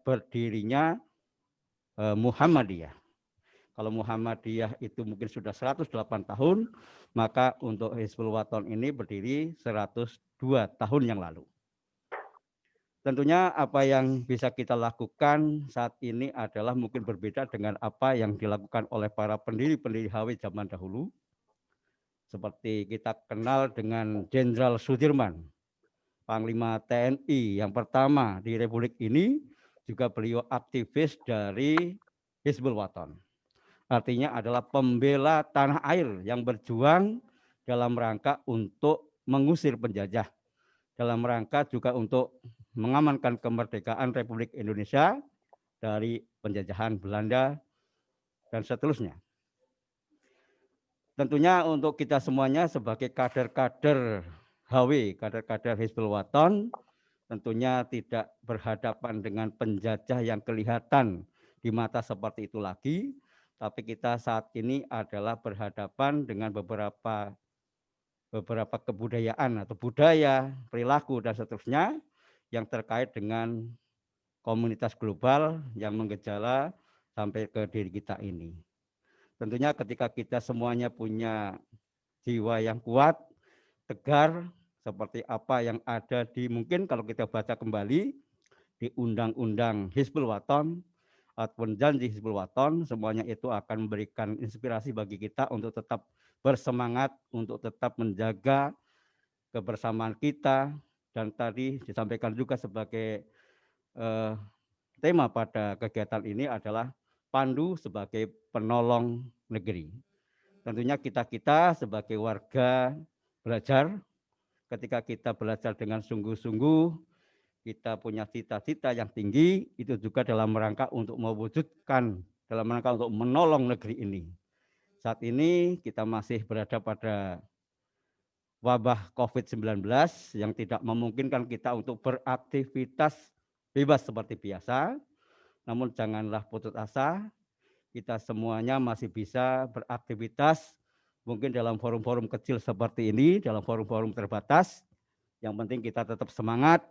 berdirinya Muhammadiyah. Kalau Muhammadiyah itu mungkin sudah 108 tahun, maka untuk Hizbul Wathon ini berdiri 102 tahun yang lalu. Tentunya apa yang bisa kita lakukan saat ini adalah mungkin berbeda dengan apa yang dilakukan oleh para pendiri-pendiri HW zaman dahulu. Seperti kita kenal dengan Jenderal Sudirman, Panglima TNI yang pertama di Republik ini, juga beliau aktivis dari Hizbul Wathon. Artinya adalah pembela tanah air yang berjuang dalam rangka untuk mengusir penjajah, dalam rangka juga untuk mengamankan kemerdekaan Republik Indonesia dari penjajahan Belanda dan seterusnya. Tentunya untuk kita semuanya sebagai kader-kader HW, kader-kader Hizbul Wathon, tentunya tidak berhadapan dengan penjajah yang kelihatan di mata seperti itu lagi, tapi kita saat ini adalah berhadapan dengan beberapa kebudayaan atau budaya, perilaku dan seterusnya yang terkait dengan komunitas global yang menggejala sampai ke diri kita ini. Tentunya ketika kita semuanya punya jiwa yang kuat, tegar, seperti apa yang ada di mungkin kalau kita baca kembali di Undang-Undang Hizbul Wathon ataupun janji Hizbul Wathon, semuanya itu akan memberikan inspirasi bagi kita untuk tetap bersemangat, untuk tetap menjaga kebersamaan kita. Dan tadi disampaikan juga sebagai tema pada kegiatan ini adalah Pandu sebagai penolong negeri. Tentunya kita sebagai warga belajar, ketika kita belajar dengan sungguh-sungguh, kita punya cita-cita yang tinggi, itu juga dalam rangka untuk mewujudkan, dalam rangka untuk menolong negeri ini. Saat ini kita masih berada pada wabah COVID-19 yang tidak memungkinkan kita untuk beraktivitas bebas seperti biasa, namun janganlah putus asa, kita semuanya masih bisa beraktivitas, mungkin dalam forum-forum kecil seperti ini, dalam forum-forum terbatas, yang penting kita tetap semangat,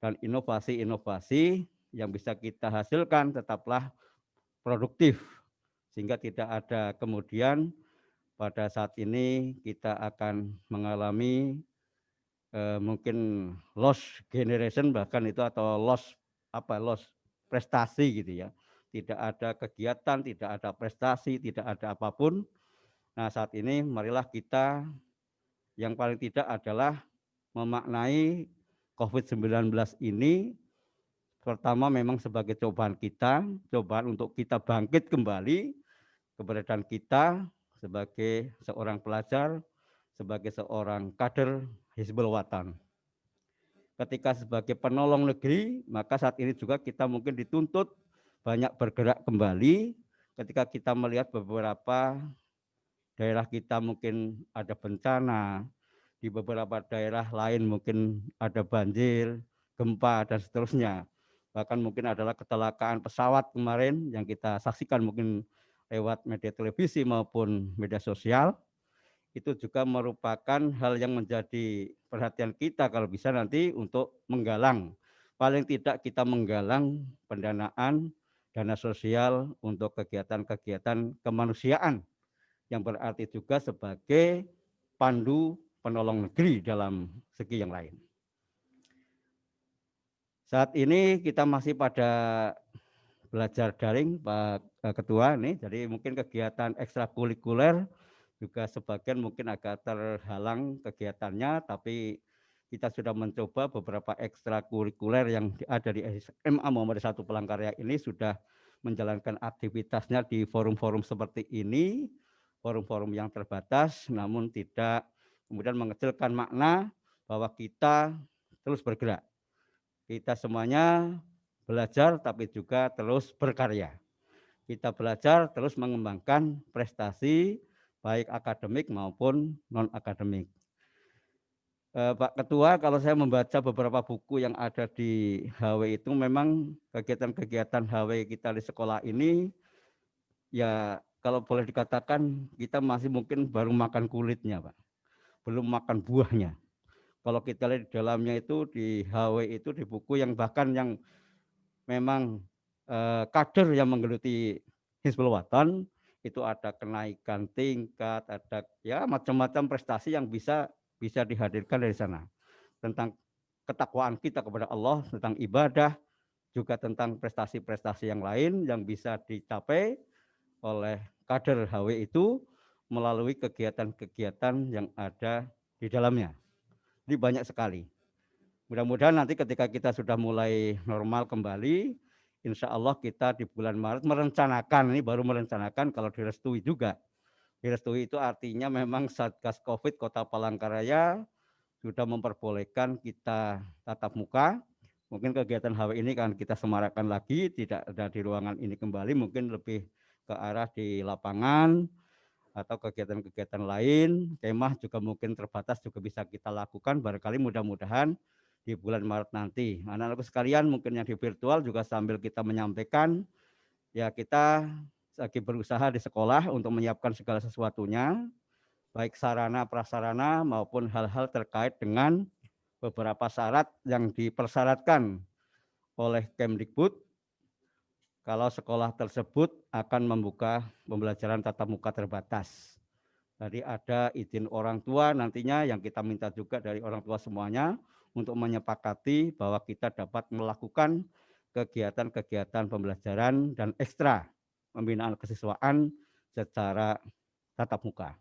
dan inovasi-inovasi yang bisa kita hasilkan tetaplah produktif, sehingga tidak ada kemudian pada saat ini kita akan mengalami mungkin lost generation bahkan itu atau lost prestasi gitu ya. Tidak ada kegiatan, tidak ada prestasi, tidak ada apapun. Nah saat ini marilah kita yang paling tidak adalah memaknai COVID-19 ini pertama memang sebagai cobaan kita, cobaan untuk kita bangkit kembali keberadaan kita sebagai seorang pelajar, sebagai seorang kader Hizbul Wathon. Ketika sebagai penolong negeri, maka saat ini juga kita mungkin dituntut banyak bergerak kembali ketika kita melihat beberapa daerah kita mungkin ada bencana, di beberapa daerah lain mungkin ada banjir, gempa, dan seterusnya. Bahkan mungkin adalah kecelakaan pesawat kemarin yang kita saksikan mungkin lewat media televisi maupun media sosial. Itu juga merupakan hal yang menjadi perhatian kita kalau bisa nanti untuk menggalang. Paling tidak kita menggalang pendanaan, dana sosial untuk kegiatan-kegiatan kemanusiaan yang berarti juga sebagai pandu penolong negeri dalam segi yang lain. Saat ini kita masih pada belajar daring Pak Ketua nih, jadi mungkin kegiatan ekstrakurikuler juga sebagian mungkin agak terhalang kegiatannya, tapi kita sudah mencoba beberapa ekstrakurikuler yang ada di SMA Muhammadiyah 1 Palangkaraya ini sudah menjalankan aktivitasnya di forum-forum seperti ini, forum-forum yang terbatas, namun tidak kemudian mengecilkan makna bahwa kita terus bergerak. Kita semuanya belajar tapi juga terus berkarya. Kita belajar terus mengembangkan prestasi baik akademik maupun non-akademik. Pak Ketua, kalau saya membaca beberapa buku yang ada di HW itu memang kegiatan-kegiatan HW kita di sekolah ini ya kalau boleh dikatakan kita masih mungkin baru makan kulitnya Pak, belum makan buahnya. Kalau kita lihat di dalamnya itu di HW itu di buku yang bahkan yang memang kader yang menggeluti Hizbul Wathan, itu ada kenaikan tingkat, ada ya macam-macam prestasi yang bisa dihadirkan dari sana. Tentang ketakwaan kita kepada Allah, tentang ibadah, juga tentang prestasi-prestasi yang lain yang bisa dicapai oleh kader HW itu melalui kegiatan-kegiatan yang ada di dalamnya. Ini banyak sekali. Mudah-mudahan nanti ketika kita sudah mulai normal kembali, insya Allah kita di bulan Maret merencanakan, ini baru merencanakan kalau direstui juga. Direstui itu artinya memang Satgas Covid Kota Palangkaraya sudah memperbolehkan kita tatap muka. Mungkin kegiatan HW ini kan kita semarakkan lagi, tidak ada di ruangan ini kembali, mungkin lebih ke arah di lapangan atau kegiatan-kegiatan lain. Kemah juga mungkin terbatas juga bisa kita lakukan, barangkali mudah-mudahan di bulan Maret nanti. Anak-anakku sekalian, mungkin yang di virtual juga sambil kita menyampaikan, ya kita lagi berusaha di sekolah untuk menyiapkan segala sesuatunya, baik sarana prasarana maupun hal-hal terkait dengan beberapa syarat yang dipersyaratkan oleh Kemdikbud kalau sekolah tersebut akan membuka pembelajaran tatap muka terbatas. Jadi ada izin orang tua nantinya yang kita minta juga dari orang tua semuanya untuk menyepakati bahwa kita dapat melakukan kegiatan-kegiatan pembelajaran dan ekstra pembinaan kesiswaan secara tatap muka.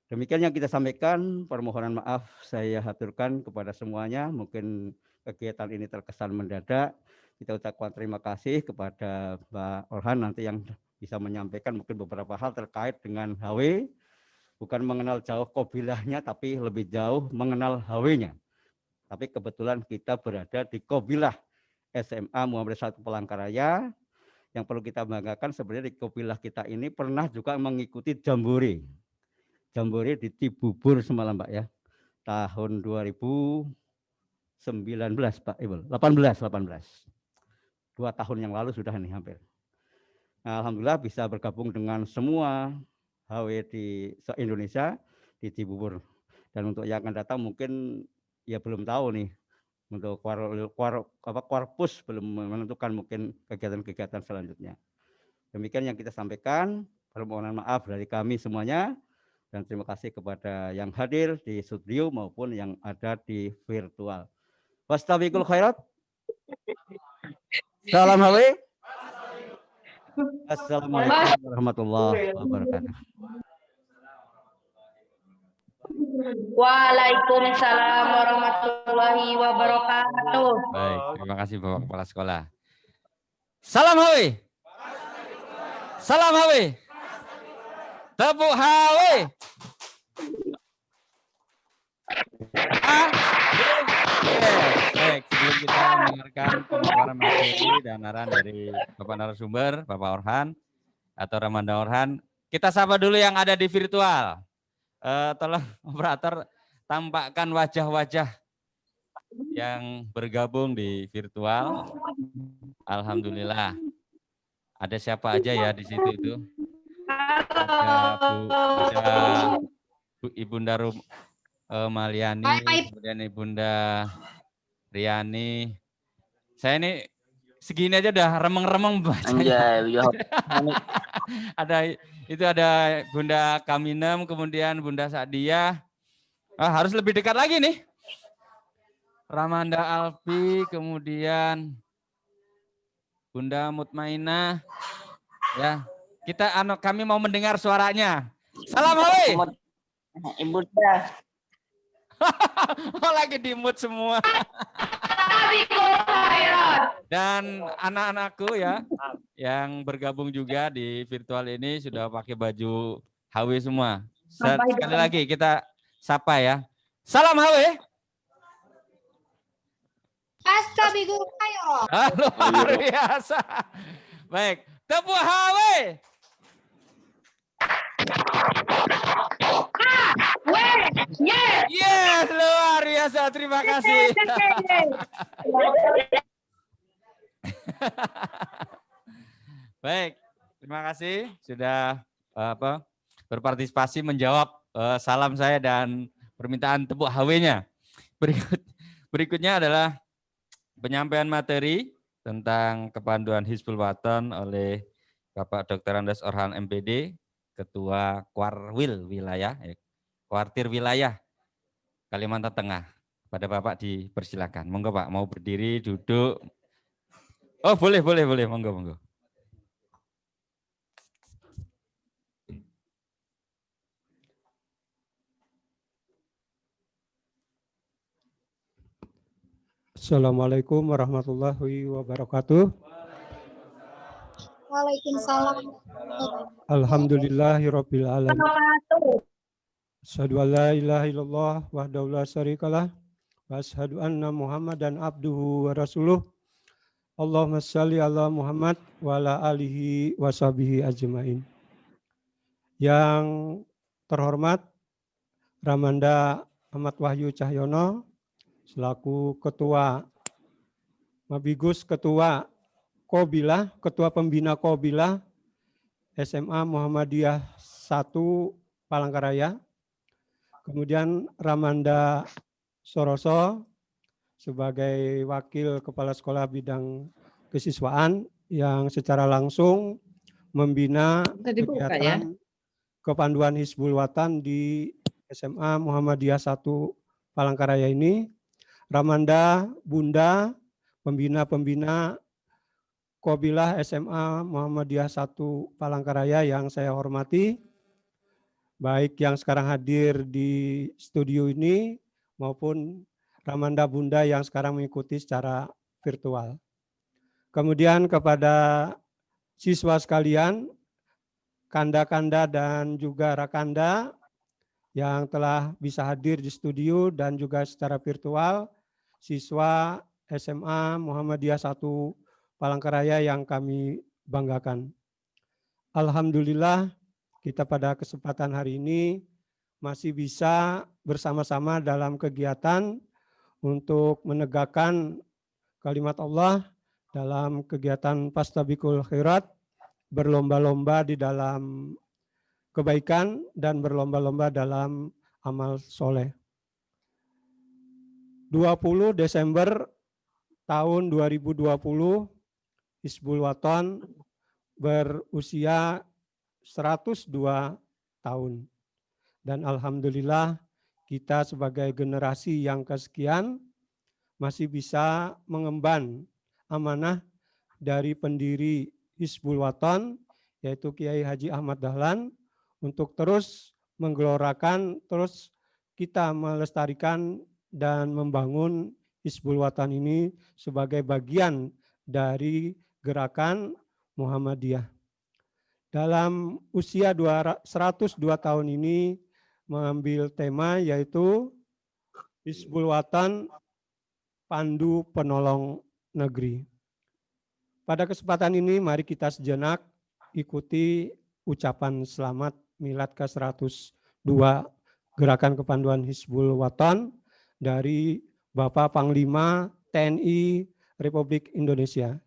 Demikian yang kita sampaikan, permohonan maaf saya haturkan kepada semuanya. Mungkin kegiatan ini terkesan mendadak. Kita ucapkan terima kasih kepada Mbak Orhan nanti yang bisa menyampaikan mungkin beberapa hal terkait dengan HW. Bukan mengenal jauh Kobilahnya, tapi lebih jauh mengenal HW-nya. Tapi kebetulan kita berada di Kobilah SMA Muhammad 1 Palangkaraya. Yang perlu kita banggakan sebenarnya di Kobilah kita ini pernah juga mengikuti Jambore. Jambore di Cibubur semalam Pak ya. Tahun 2019 Pak Ibu. 18. 2 tahun yang lalu sudah ini hampir. Nah, alhamdulillah bisa bergabung dengan semua HW di Indonesia di Cibubur. Dan untuk yang akan datang mungkin ya belum tahu nih, untuk korpus belum menentukan mungkin kegiatan-kegiatan selanjutnya. Demikian yang kita sampaikan, permohonan maaf dari kami semuanya, dan terima kasih kepada yang hadir di studio maupun yang ada di virtual. Wastabiqul khairat. Salam HW. Assalamualaikum warahmatullahi wabarakatuh. Waalaikumsalam warahmatullahi wabarakatuh. Baik, terima kasih Bapak Kepala Sekolah. Salam HW. Salam HW. Tepuk HW. Baik, sebelum kita mendengarkan pemaparan materi dan arahan dari Bapak narasumber, Bapak Orhan atau Ramanda Orhan, kita sapa dulu yang ada di virtual. Tolong operator tampakkan wajah-wajah yang bergabung di virtual. Alhamdulillah. Ada siapa aja ya di situ itu? Ada Bu Ibunda Maliani, kemudian Ibunda Riani. Saya ini segini aja udah remeng-remeng bacanya. Ada Bunda Kaminem, kemudian Bunda Sadia. Harus lebih dekat lagi nih. Ramanda Alfi, kemudian Bunda Mutmainah. Ya, kami mau mendengar suaranya. Salam HW. Ibunda. Lagi di mood semua. Dan anak-anakku ya yang bergabung juga di virtual ini sudah pakai baju HW semua. Sekali lagi kita sapa ya. Salam HW. Astagfirullah. Luar biasa. Baik, tepuk HW. Yes, luar biasa. Terima kasih. Baik, terima kasih sudah berpartisipasi menjawab salam saya dan permintaan tepuk HW-nya. Berikutnya adalah penyampaian materi tentang kepanduan Hizbul Waton oleh Bapak Dr. Andes Orhan MPD, Ketua Kuarwil Wilayah, Kuartir Wilayah Kalimantan Tengah. Pada Bapak dipersilakan. Monggo Pak, mau berdiri, duduk. Oh boleh, monggo. Assalamualaikum warahmatullahi wabarakatuh. Waalaikumsalam. Alhamdulillahirabbil alamin. Asyhadu an la ilaha illallah wahdahu la syarikalah wa asyhadu anna Muhammadan abduhu wa rasuluh. Allahumma shalli ala Muhammad wa ala alihi wa sahbihi ajmain. Yang terhormat Ramanda Ahmad Wahyu Cahyono selaku Ketua Mabigus, Ketua Qobilah, Ketua Pembina Qobilah SMA Muhammadiyah 1 Palangkaraya. Kemudian Ramanda Soroso sebagai Wakil Kepala Sekolah Bidang Kesiswaan yang secara langsung membina kegiatan kepanduan Hizbul Waton di SMA Muhammadiyah 1 Palangkaraya ini. Ramanda Bunda, pembina-pembina Qobilah SMA Muhammadiyah 1 Palangkaraya yang saya hormati, baik yang sekarang hadir di studio ini maupun Ramanda Bunda yang sekarang mengikuti secara virtual. Kemudian kepada siswa sekalian, kanda-kanda dan juga rakanda yang telah bisa hadir di studio dan juga secara virtual, siswa SMA Muhammadiyah 1 Palangkaraya yang kami banggakan. Alhamdulillah kita pada kesempatan hari ini masih bisa bersama-sama dalam kegiatan untuk menegakkan kalimat Allah dalam kegiatan Fastabiqul Khairat, berlomba-lomba di dalam kebaikan dan berlomba-lomba dalam amal soleh. 20 Desember tahun 2020, Hizbul Waton berusia 102 tahun. Dan alhamdulillah kita sebagai generasi yang kesekian masih bisa mengemban amanah dari pendiri Hizbul Waton, yaitu Kiai Haji Ahmad Dahlan, untuk terus menggelorakan, terus kita melestarikan dan membangun Hizbul Waton ini sebagai bagian dari gerakan Muhammadiyah. Dalam usia 102 tahun ini mengambil tema yaitu Hizbul Waton Pandu Penolong Negeri. Pada kesempatan ini mari kita sejenak ikuti ucapan selamat Milad ke-102 Gerakan Kepanduan Hizbul Waton dari Bapak Panglima TNI Republik Indonesia.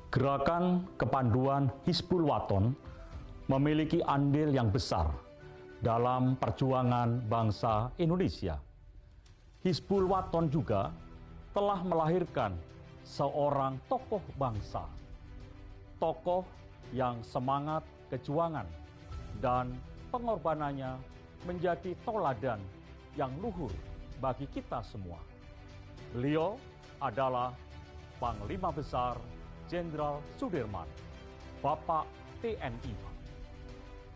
Gerakan Kepanduan Hizbul Waton memiliki andil yang besar dalam perjuangan bangsa Indonesia. Hizbul Waton juga telah melahirkan seorang tokoh bangsa, tokoh yang semangat kejuangan dan pengorbanannya menjadi toladan yang luhur bagi kita semua. Beliau adalah Panglima Besar Jenderal Sudirman, Bapak TNI.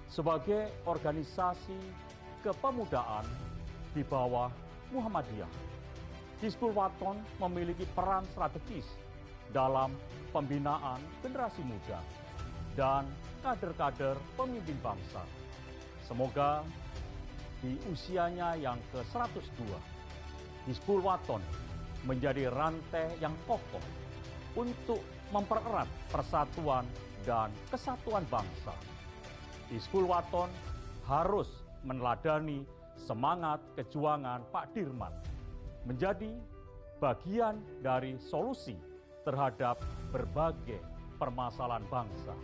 Sebagai organisasi kepemudaan di bawah Muhammadiyah, Hizbul Waton memiliki peran strategis dalam pembinaan generasi muda dan kader-kader pemimpin bangsa. Semoga di usianya yang ke-102, Hizbul Wathan menjadi rantai yang kokoh untuk mempererat persatuan dan kesatuan bangsa. Hizbul Wathan harus meneladani semangat kejuangan Pak Dirman, menjadi bagian dari solusi terhadap berbagai permasalahan bangsa.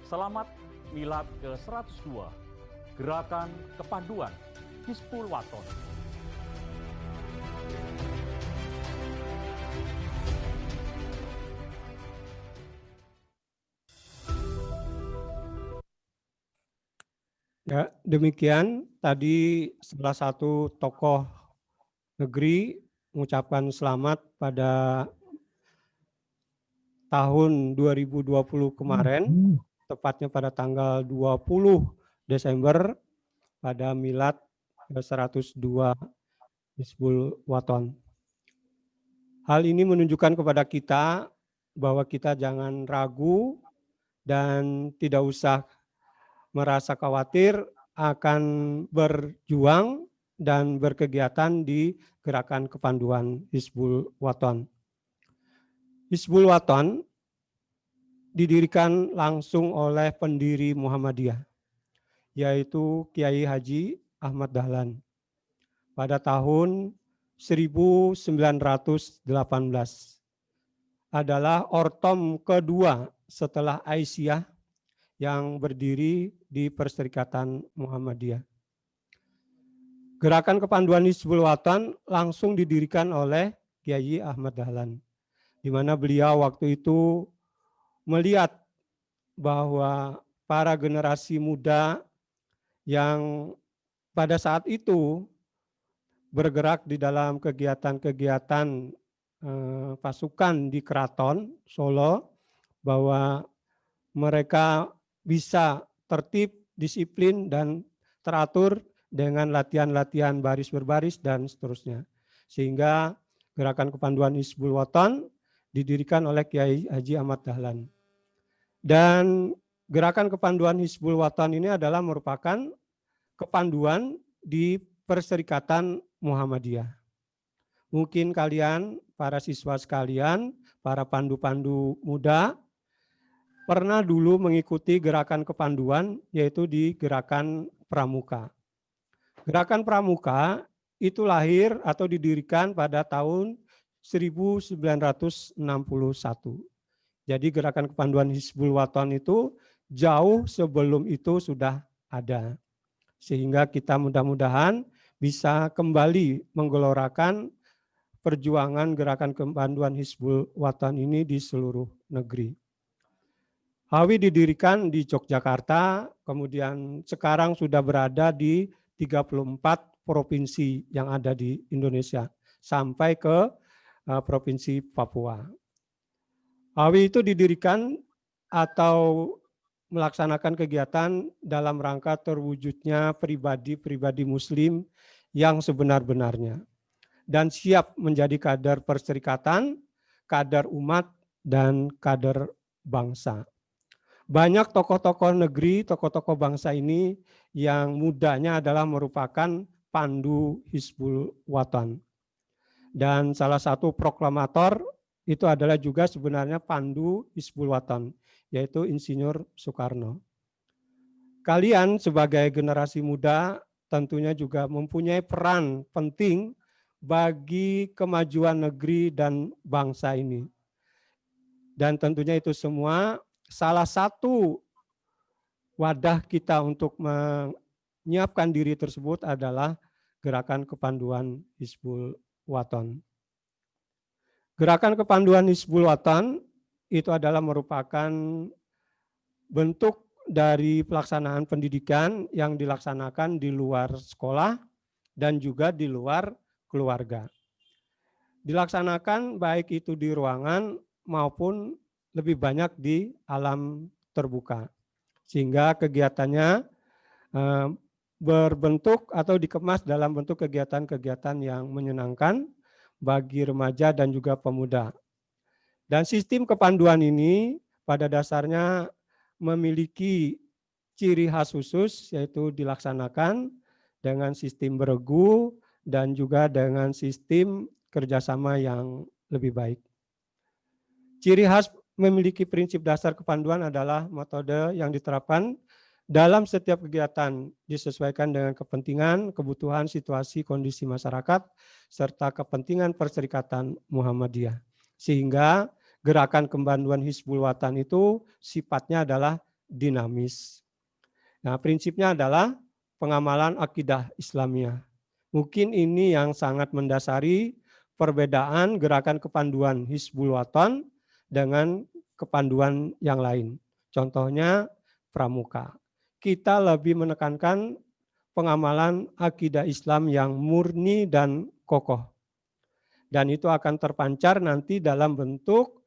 Selamat Milad ke-102, Gerakan Kepanduan Hizbul Wathan. Ya, demikian tadi salah satu tokoh negeri mengucapkan selamat pada tahun 2020 kemarin, tepatnya pada tanggal 20 Desember pada Milad ke-102 Hizbul Wathan. Hal ini menunjukkan kepada kita bahwa kita jangan ragu dan tidak usah merasa khawatir akan berjuang dan berkegiatan di Gerakan Kepanduan Hizbul Wathan. Hizbul Wathan didirikan langsung oleh pendiri Muhammadiyah, yaitu Kiai Haji Ahmad Dahlan pada tahun 1918. Adalah ortom kedua setelah Aisyah yang berdiri di Perserikatan Muhammadiyah. Gerakan Kepanduan Hizbul Wathan langsung didirikan oleh Kiai Ahmad Dahlan, di mana beliau waktu itu melihat bahwa para generasi muda yang pada saat itu bergerak di dalam kegiatan-kegiatan pasukan di Keraton Solo, bahwa mereka bisa tertib, disiplin, dan teratur dengan latihan-latihan baris berbaris dan seterusnya. Sehingga Gerakan Kepanduan Hizbul Wathan didirikan oleh Kiai Haji Ahmad Dahlan. Dan Gerakan Kepanduan Hizbul Wathan ini adalah merupakan kepanduan di Perserikatan Muhammadiyah. Mungkin kalian, para siswa sekalian, para pandu-pandu muda, pernah dulu mengikuti gerakan kepanduan, yaitu di Gerakan Pramuka. Gerakan Pramuka itu lahir atau didirikan pada tahun 1961. Jadi Gerakan Kepanduan Hizbul Wathan itu jauh sebelum itu sudah ada. Sehingga kita mudah-mudahan bisa kembali menggelorakan perjuangan Gerakan Kepanduan Hizbul Wathan ini di seluruh negeri. HAWI didirikan di Yogyakarta, kemudian sekarang sudah berada di 34 provinsi yang ada di Indonesia, sampai ke Provinsi Papua. HAWI itu didirikan atau melaksanakan kegiatan dalam rangka terwujudnya pribadi-pribadi Muslim yang sebenar-benarnya, dan siap menjadi kader perserikatan, kader umat, dan kader bangsa. Banyak tokoh-tokoh negeri, tokoh-tokoh bangsa ini yang mudanya adalah merupakan pandu Hizbul Wathan. Dan salah satu proklamator itu adalah juga sebenarnya pandu Hizbul Wathan, yaitu Insinyur Soekarno. Kalian sebagai generasi muda tentunya juga mempunyai peran penting bagi kemajuan negeri dan bangsa ini. Dan tentunya itu semua salah satu wadah kita untuk menyiapkan diri tersebut adalah Gerakan Kepanduan Hizbul Wathan. Gerakan Kepanduan Hizbul Wathan itu adalah merupakan bentuk dari pelaksanaan pendidikan yang dilaksanakan di luar sekolah dan juga di luar keluarga. Dilaksanakan baik itu di ruangan maupun lebih banyak di alam terbuka. Sehingga kegiatannya berbentuk atau dikemas dalam bentuk kegiatan-kegiatan yang menyenangkan bagi remaja dan juga pemuda. Dan sistem kepanduan ini pada dasarnya memiliki ciri khas khusus, yaitu dilaksanakan dengan sistem beregu dan juga dengan sistem kerjasama yang lebih baik. Ciri khas memiliki prinsip dasar kepanduan adalah metode yang diterapkan dalam setiap kegiatan disesuaikan dengan kepentingan, kebutuhan, situasi, kondisi masyarakat, serta kepentingan Perserikatan Muhammadiyah. Sehingga gerakan kepanduan Hizbul Wathan itu sifatnya adalah dinamis. Nah, prinsipnya adalah pengamalan akidah Islamiyah. Mungkin ini yang sangat mendasari perbedaan gerakan kepanduan Hizbul Wathan dengan kepanduan yang lain. Contohnya Pramuka. Kita lebih menekankan pengamalan akidah Islam yang murni dan kokoh. Dan itu akan terpancar nanti dalam bentuk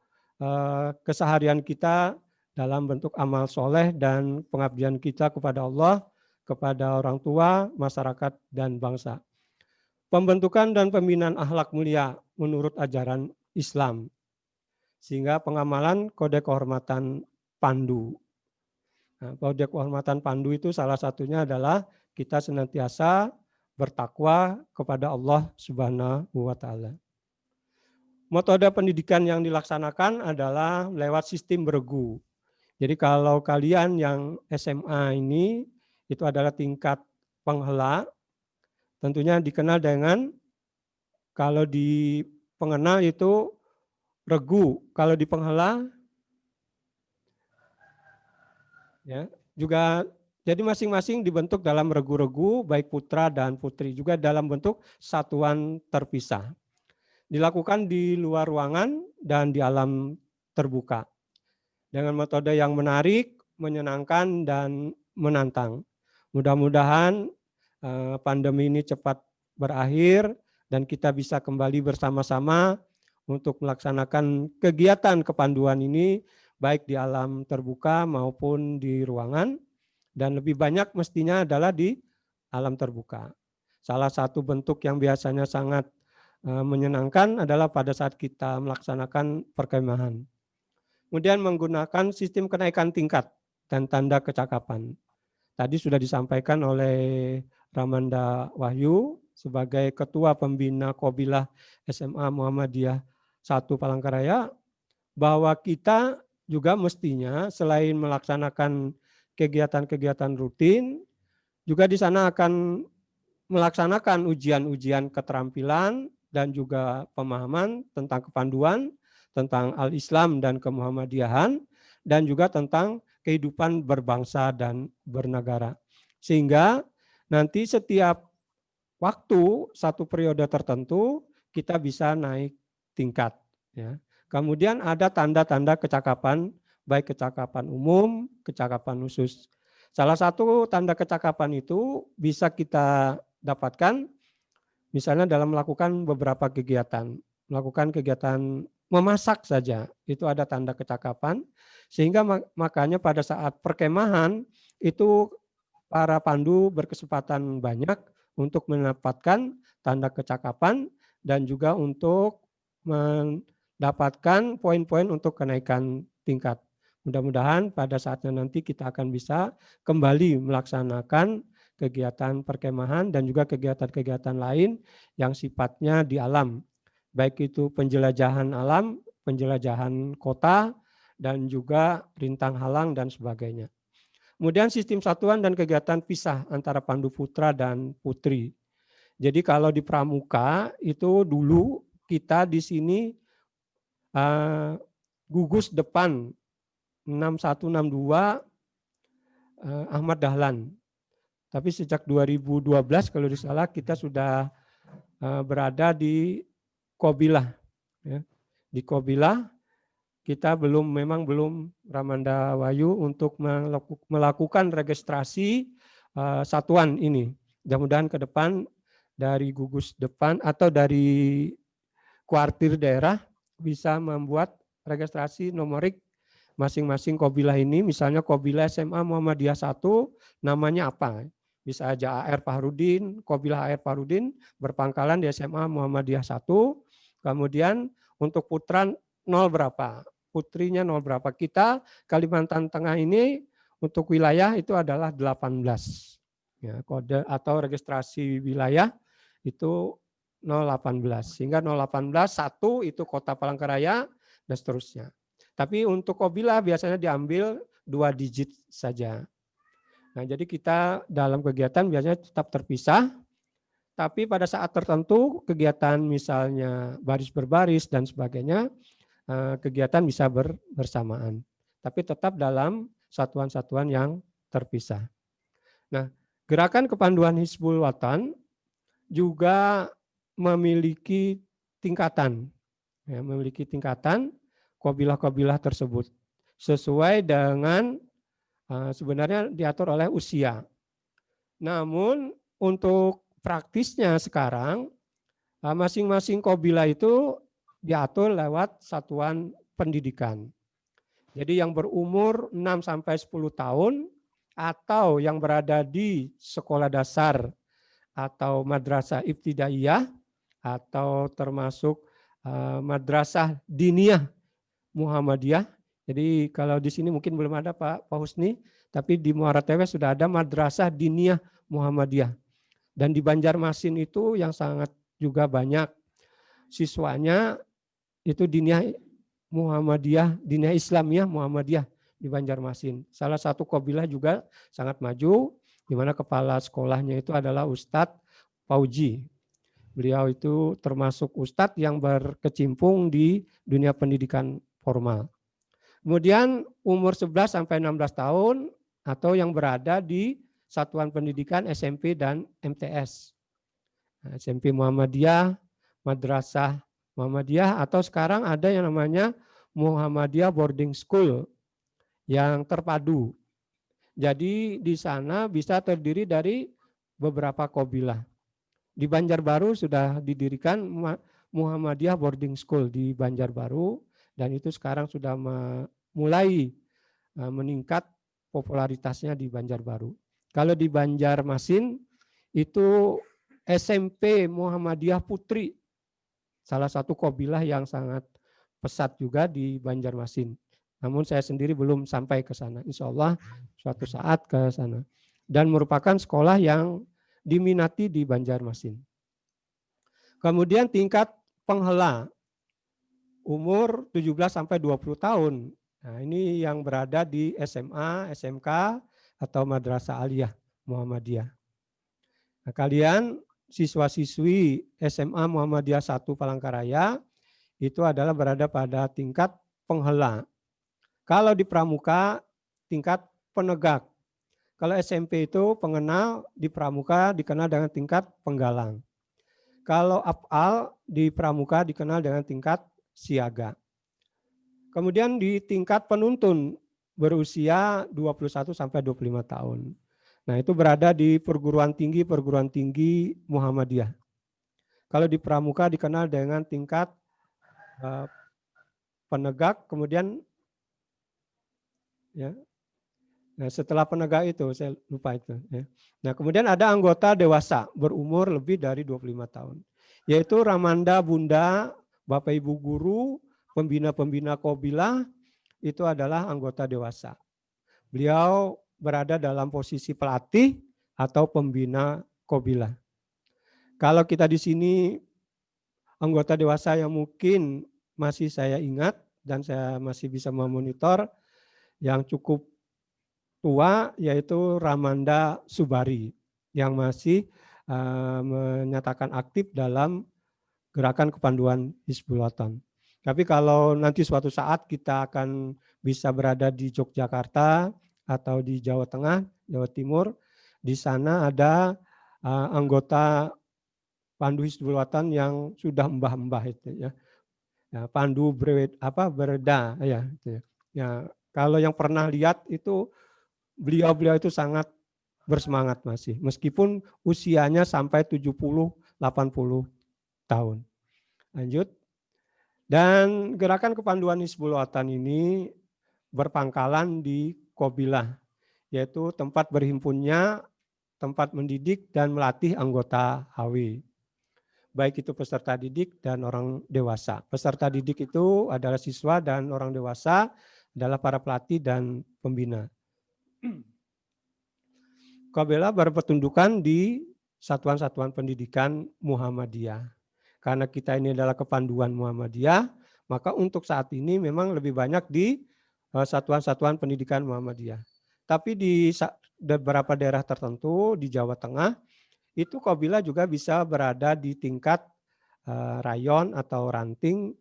keseharian kita, dalam bentuk amal soleh dan pengabdian kita kepada Allah, kepada orang tua, masyarakat, dan bangsa. Pembentukan dan pembinaan akhlak mulia menurut ajaran Islam. Sehingga pengamalan kode kehormatan pandu. Nah, kode kehormatan pandu itu salah satunya adalah kita senantiasa bertakwa kepada Allah Subhanahu wa Ta'ala. Metode pendidikan yang dilaksanakan adalah lewat sistem beregu. Jadi kalau kalian yang SMA ini itu adalah tingkat penghela, tentunya dikenal dengan, kalau di pengenal itu regu, kalau di penghela ya juga, jadi masing-masing dibentuk dalam regu-regu baik putra dan putri, juga dalam bentuk satuan terpisah. Dilakukan di luar ruangan dan di alam terbuka. Dengan metode yang menarik, menyenangkan, dan menantang. Mudah-mudahan pandemi ini cepat berakhir dan kita bisa kembali bersama-sama untuk melaksanakan kegiatan kepanduan ini baik di alam terbuka maupun di ruangan, dan lebih banyak mestinya adalah di alam terbuka. Salah satu bentuk yang biasanya sangat menyenangkan adalah pada saat kita melaksanakan perkemahan. Kemudian menggunakan sistem kenaikan tingkat dan tanda kecakapan. Tadi sudah disampaikan oleh Ramanda Wahyu sebagai Ketua Pembina Qabilah SMA Muhammadiyah 1 Palangkaraya, bahwa kita juga mestinya selain melaksanakan kegiatan-kegiatan rutin, juga di sana akan melaksanakan ujian-ujian keterampilan dan juga pemahaman tentang kepanduan, tentang al-Islam dan kemuhammadiyahan, dan juga tentang kehidupan berbangsa dan bernegara. Sehingga nanti setiap waktu satu periode tertentu kita bisa naik tingkat. Ya. Kemudian ada tanda-tanda kecakapan, baik kecakapan umum, kecakapan khusus. Salah satu tanda kecakapan itu bisa kita dapatkan misalnya dalam melakukan beberapa kegiatan. Melakukan kegiatan memasak saja, itu ada tanda kecakapan. Sehingga makanya pada saat perkemahan itu para pandu berkesempatan banyak untuk mendapatkan tanda kecakapan dan juga untuk mendapatkan poin-poin untuk kenaikan tingkat. Mudah-mudahan pada saatnya nanti kita akan bisa kembali melaksanakan kegiatan perkemahan dan juga kegiatan-kegiatan lain yang sifatnya di alam. Baik itu penjelajahan alam, penjelajahan kota, dan juga rintang halang dan sebagainya. Kemudian sistem satuan dan kegiatan pisah antara pandu putra dan putri. Jadi kalau di pramuka itu dulu kita di sini gugus depan 6162 Ahmad Dahlan. Tapi sejak 2012 kalau tidak salah kita sudah berada di Qabilah. Ya. Di Qabilah kita memang belum Ramanda Wahyu untuk melakukan registrasi satuan ini. Mudah-mudahan ke depan dari gugus depan atau dari kuartir daerah bisa membuat registrasi nomorik masing-masing Qabilah ini. Misalnya Qabilah SMA Muhammadiyah 1 namanya apa? Bisa aja AR Fahrudin, Qabilah AR Fahrudin berpangkalan di SMA Muhammadiyah 1. Kemudian untuk putra nol berapa, putrinya nol berapa. Kita Kalimantan Tengah ini untuk wilayah itu adalah 18. Ya, kode atau registrasi wilayah itu 018. Sehingga 018, 1 itu kota Palangkaraya, dan seterusnya. Tapi untuk Qobila biasanya diambil 2 digit saja. Nah, jadi kita dalam kegiatan biasanya tetap terpisah, tapi pada saat tertentu kegiatan misalnya baris berbaris dan sebagainya, kegiatan bisa bersamaan. Tapi tetap dalam satuan-satuan yang terpisah. Nah, gerakan kepanduan Hizbul Wathan juga memiliki tingkatan, ya, memiliki tingkatan qabilah-qabilah tersebut sesuai dengan sebenarnya diatur oleh usia. Namun untuk praktisnya sekarang masing-masing qabilah itu diatur lewat satuan pendidikan. Jadi yang berumur 6 sampai 10 tahun atau yang berada di sekolah dasar atau madrasah ibtidaiyah atau termasuk madrasah diniyah Muhammadiyah. Jadi kalau di sini mungkin belum ada Pak Husni, tapi di Muara Tewe sudah ada madrasah diniyah Muhammadiyah. Dan di Banjarmasin itu yang sangat juga banyak siswanya itu diniyah Muhammadiyah, diniyah Islamiyah Muhammadiyah di Banjarmasin. Salah satu qabilah juga sangat maju, di mana kepala sekolahnya itu adalah Ustadz Fauji. Beliau itu termasuk ustadz yang berkecimpung di dunia pendidikan formal. Kemudian umur 11 sampai 16 tahun atau yang berada di satuan pendidikan SMP dan MTS. SMP Muhammadiyah, Madrasah Muhammadiyah, atau sekarang ada yang namanya Muhammadiyah Boarding School yang terpadu. Jadi di sana bisa terdiri dari beberapa qabilah. Di Banjarbaru sudah didirikan Muhammadiyah Boarding School di Banjarbaru, dan itu sekarang sudah mulai meningkat popularitasnya di Banjarbaru. Kalau di Banjarmasin itu SMP Muhammadiyah Putri, salah satu qabilah yang sangat pesat juga di Banjarmasin. Namun saya sendiri belum sampai ke sana. Insya Allah suatu saat ke sana. Dan merupakan sekolah yang diminati di Banjarmasin. Kemudian tingkat penghela umur 17 sampai 20 tahun. Nah, ini yang berada di SMA, SMK atau Madrasah Aliyah Muhammadiyah. Nah, kalian siswa-siswi SMA Muhammadiyah 1 Palangkaraya itu adalah berada pada tingkat penghela. Kalau di pramuka tingkat penegak. Kalau SMP itu pengenal, di pramuka dikenal dengan tingkat penggalang. Kalau af'al di pramuka dikenal dengan tingkat siaga. Kemudian di tingkat penuntun berusia 21 sampai 25 tahun. Nah, itu berada di perguruan tinggi Muhammadiyah. Kalau di pramuka dikenal dengan tingkat penegak, kemudian ya. Nah, setelah penegak itu saya lupa itu ya. Nah, kemudian ada anggota dewasa berumur lebih dari 25 tahun. Yaitu Ramanda Bunda, Bapak Ibu guru, pembina-pembina qabilah itu adalah anggota dewasa. Beliau berada dalam posisi pelatih atau pembina qabilah. Kalau kita di sini anggota dewasa yang mungkin masih saya ingat dan saya masih bisa memonitor yang cukup tua yaitu Ramanda Subari yang masih menyatakan aktif dalam gerakan kepanduan Hizbul Wathan. Tapi kalau nanti suatu saat kita akan bisa berada di Yogyakarta atau di Jawa Tengah, Jawa Timur, di sana ada anggota Pandu Hizbul Wathan yang sudah mbah-mbah itu ya. Ya, Pandu Bereda ya, gitu ya. Ya, kalau yang pernah lihat itu beliau itu sangat bersemangat masih, meskipun usianya sampai 70-80 tahun. Lanjut. Dan gerakan kepanduan Hizbul Wathan ini berpangkalan di qabilah, yaitu tempat berhimpunnya, tempat mendidik dan melatih anggota HW. baik itu peserta didik dan orang dewasa. Peserta didik itu adalah siswa dan orang dewasa adalah para pelatih dan pembina. Qabela berpertundukan di satuan-satuan pendidikan Muhammadiyah. Karena kita ini adalah kepanduan Muhammadiyah, maka untuk saat ini memang lebih banyak di satuan-satuan pendidikan Muhammadiyah. Tapi di beberapa daerah tertentu di Jawa Tengah, itu Qabela juga bisa berada di tingkat rayon atau ranting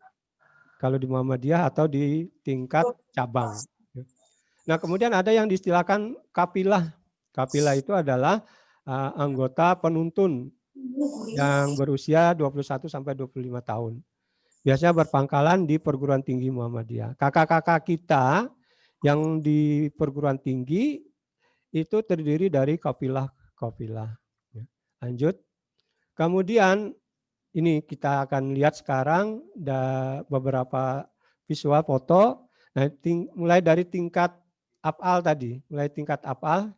kalau di Muhammadiyah atau di tingkat cabang. Nah, kemudian ada yang diistilahkan kapilah. Kapilah itu adalah anggota penuntun yang berusia 21 sampai 25 tahun. Biasanya berpangkalan di perguruan tinggi Muhammadiyah. Kakak-kakak kita yang di perguruan tinggi itu terdiri dari kapilah-kapilah. Lanjut. Kemudian ini kita akan lihat sekarang beberapa visual foto. Nah, mulai dari tingkat af'al tadi,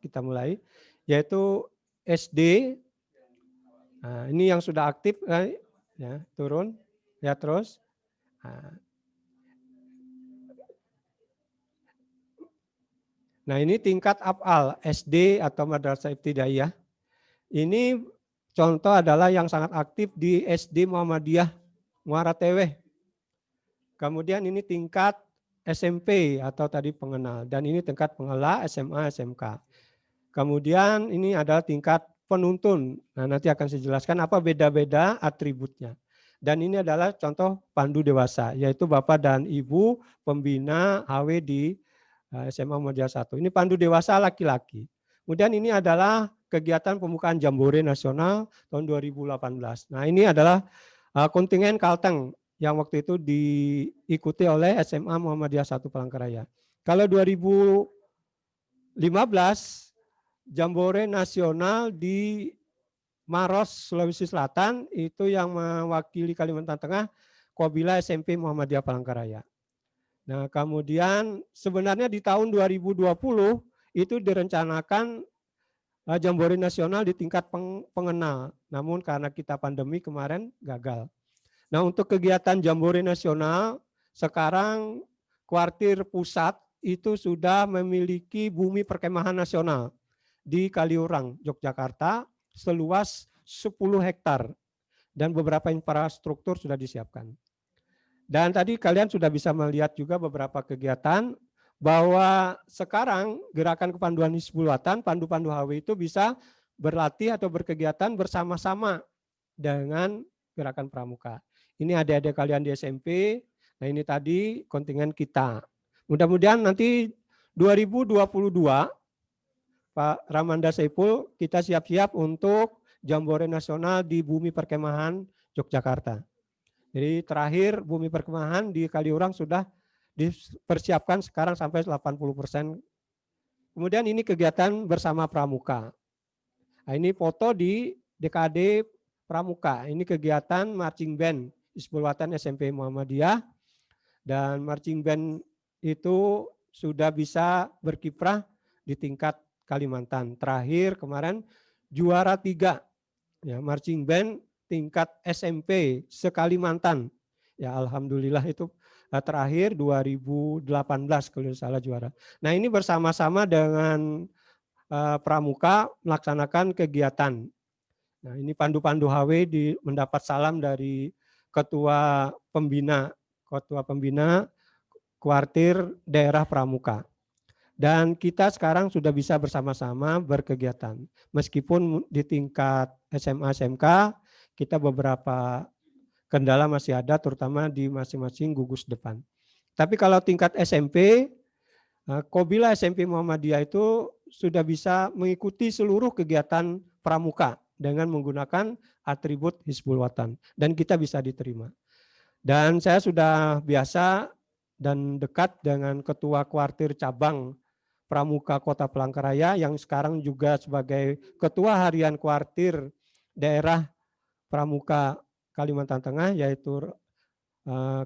kita mulai, yaitu SD. Nah, ini yang sudah aktif, ya, turun, ya terus. Nah, ini tingkat af'al, SD atau Madrasah Ibtidaiyah. Ini contoh adalah yang sangat aktif di SD Muhammadiyah Muara Teweh. Kemudian ini tingkat SMP atau tadi pengenal, dan ini tingkat pengelah SMA, SMK. Kemudian ini adalah tingkat penuntun. Nah, nanti akan saya jelaskan apa beda-beda atributnya. Dan ini adalah contoh pandu dewasa, yaitu Bapak dan Ibu pembina HW di SMA Muhammadiyah 1. Ini pandu dewasa laki-laki. Kemudian ini adalah kegiatan pembukaan Jambore Nasional tahun 2018. Nah, ini adalah kontingen Kalteng yang waktu itu diikuti oleh SMA Muhammadiyah 1 Palangkaraya. Kalau 2015 Jambore Nasional di Maros, Sulawesi Selatan, itu yang mewakili Kalimantan Tengah, Qabela SMP Muhammadiyah Palangkaraya. Nah, kemudian sebenarnya di tahun 2020 itu direncanakan Jambore Nasional di tingkat pengenal. Namun karena kita pandemi kemarin gagal. Nah, untuk kegiatan Jambore Nasional, sekarang kuartir pusat itu sudah memiliki bumi perkemahan nasional di Kaliurang, Yogyakarta, seluas 10 hektar. Dan beberapa infrastruktur sudah disiapkan. Dan tadi kalian sudah bisa melihat juga beberapa kegiatan, bahwa sekarang gerakan kepanduan Hizbul Wathan, pandu-pandu HW itu bisa berlatih atau berkegiatan bersama-sama dengan gerakan pramuka. Ini adik-adik kalian di SMP, nah ini tadi kontingen kita. Mudah-mudahan nanti 2022, Pak Ramanda Saiful, kita siap-siap untuk Jambore Nasional di Bumi Perkemahan Yogyakarta. Jadi terakhir Bumi Perkemahan di Kaliurang sudah dipersiapkan sekarang sampai 80%. Kemudian ini kegiatan bersama pramuka. Nah, ini foto di DKD Pramuka. Ini kegiatan marching band Hizbul Wathan SMP Muhammadiyah, dan marching band itu sudah bisa berkiprah di tingkat Kalimantan. Terakhir kemarin juara 3 ya, marching band tingkat SMP se-Kalimantan. Ya, alhamdulillah itu terakhir 2018 kalau salah juara. Nah, ini bersama-sama dengan pramuka melaksanakan kegiatan. Nah, ini pandu-pandu HW mendapat salam dari ketua pembina kuartir daerah pramuka. Dan kita sekarang sudah bisa bersama-sama berkegiatan. Meskipun di tingkat SMA SMK kita beberapa kendala masih ada, terutama di masing-masing gugus depan. Tapi kalau tingkat SMP, Qabela SMP Muhammadiyah itu sudah bisa mengikuti seluruh kegiatan pramuka dengan menggunakan atribut Hizbul Wathan, dan kita bisa diterima. Dan saya sudah biasa dan dekat dengan ketua kuartir cabang pramuka Kota Palangkaraya yang sekarang juga sebagai ketua harian kuartir daerah pramuka Kalimantan Tengah, yaitu